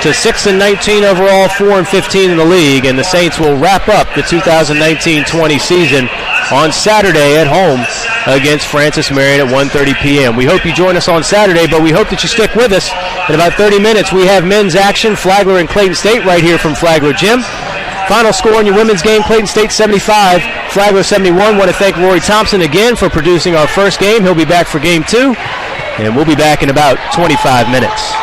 to 6-19 overall, 4-15 in the league, and the Saints will wrap up the 2019-20 season on Saturday at home against Francis Marion at 1:30 p.m. We hope you join us on Saturday, but we hope that you stick with us. In about 30 minutes, we have men's action, Flagler and Clayton State right here from Flagler Gym. Final score in your women's game, Clayton State 75, Flagler 71. Want to thank Rory Thompson again for producing our first game. He'll be back for game 2, and we'll be back in about 25 minutes.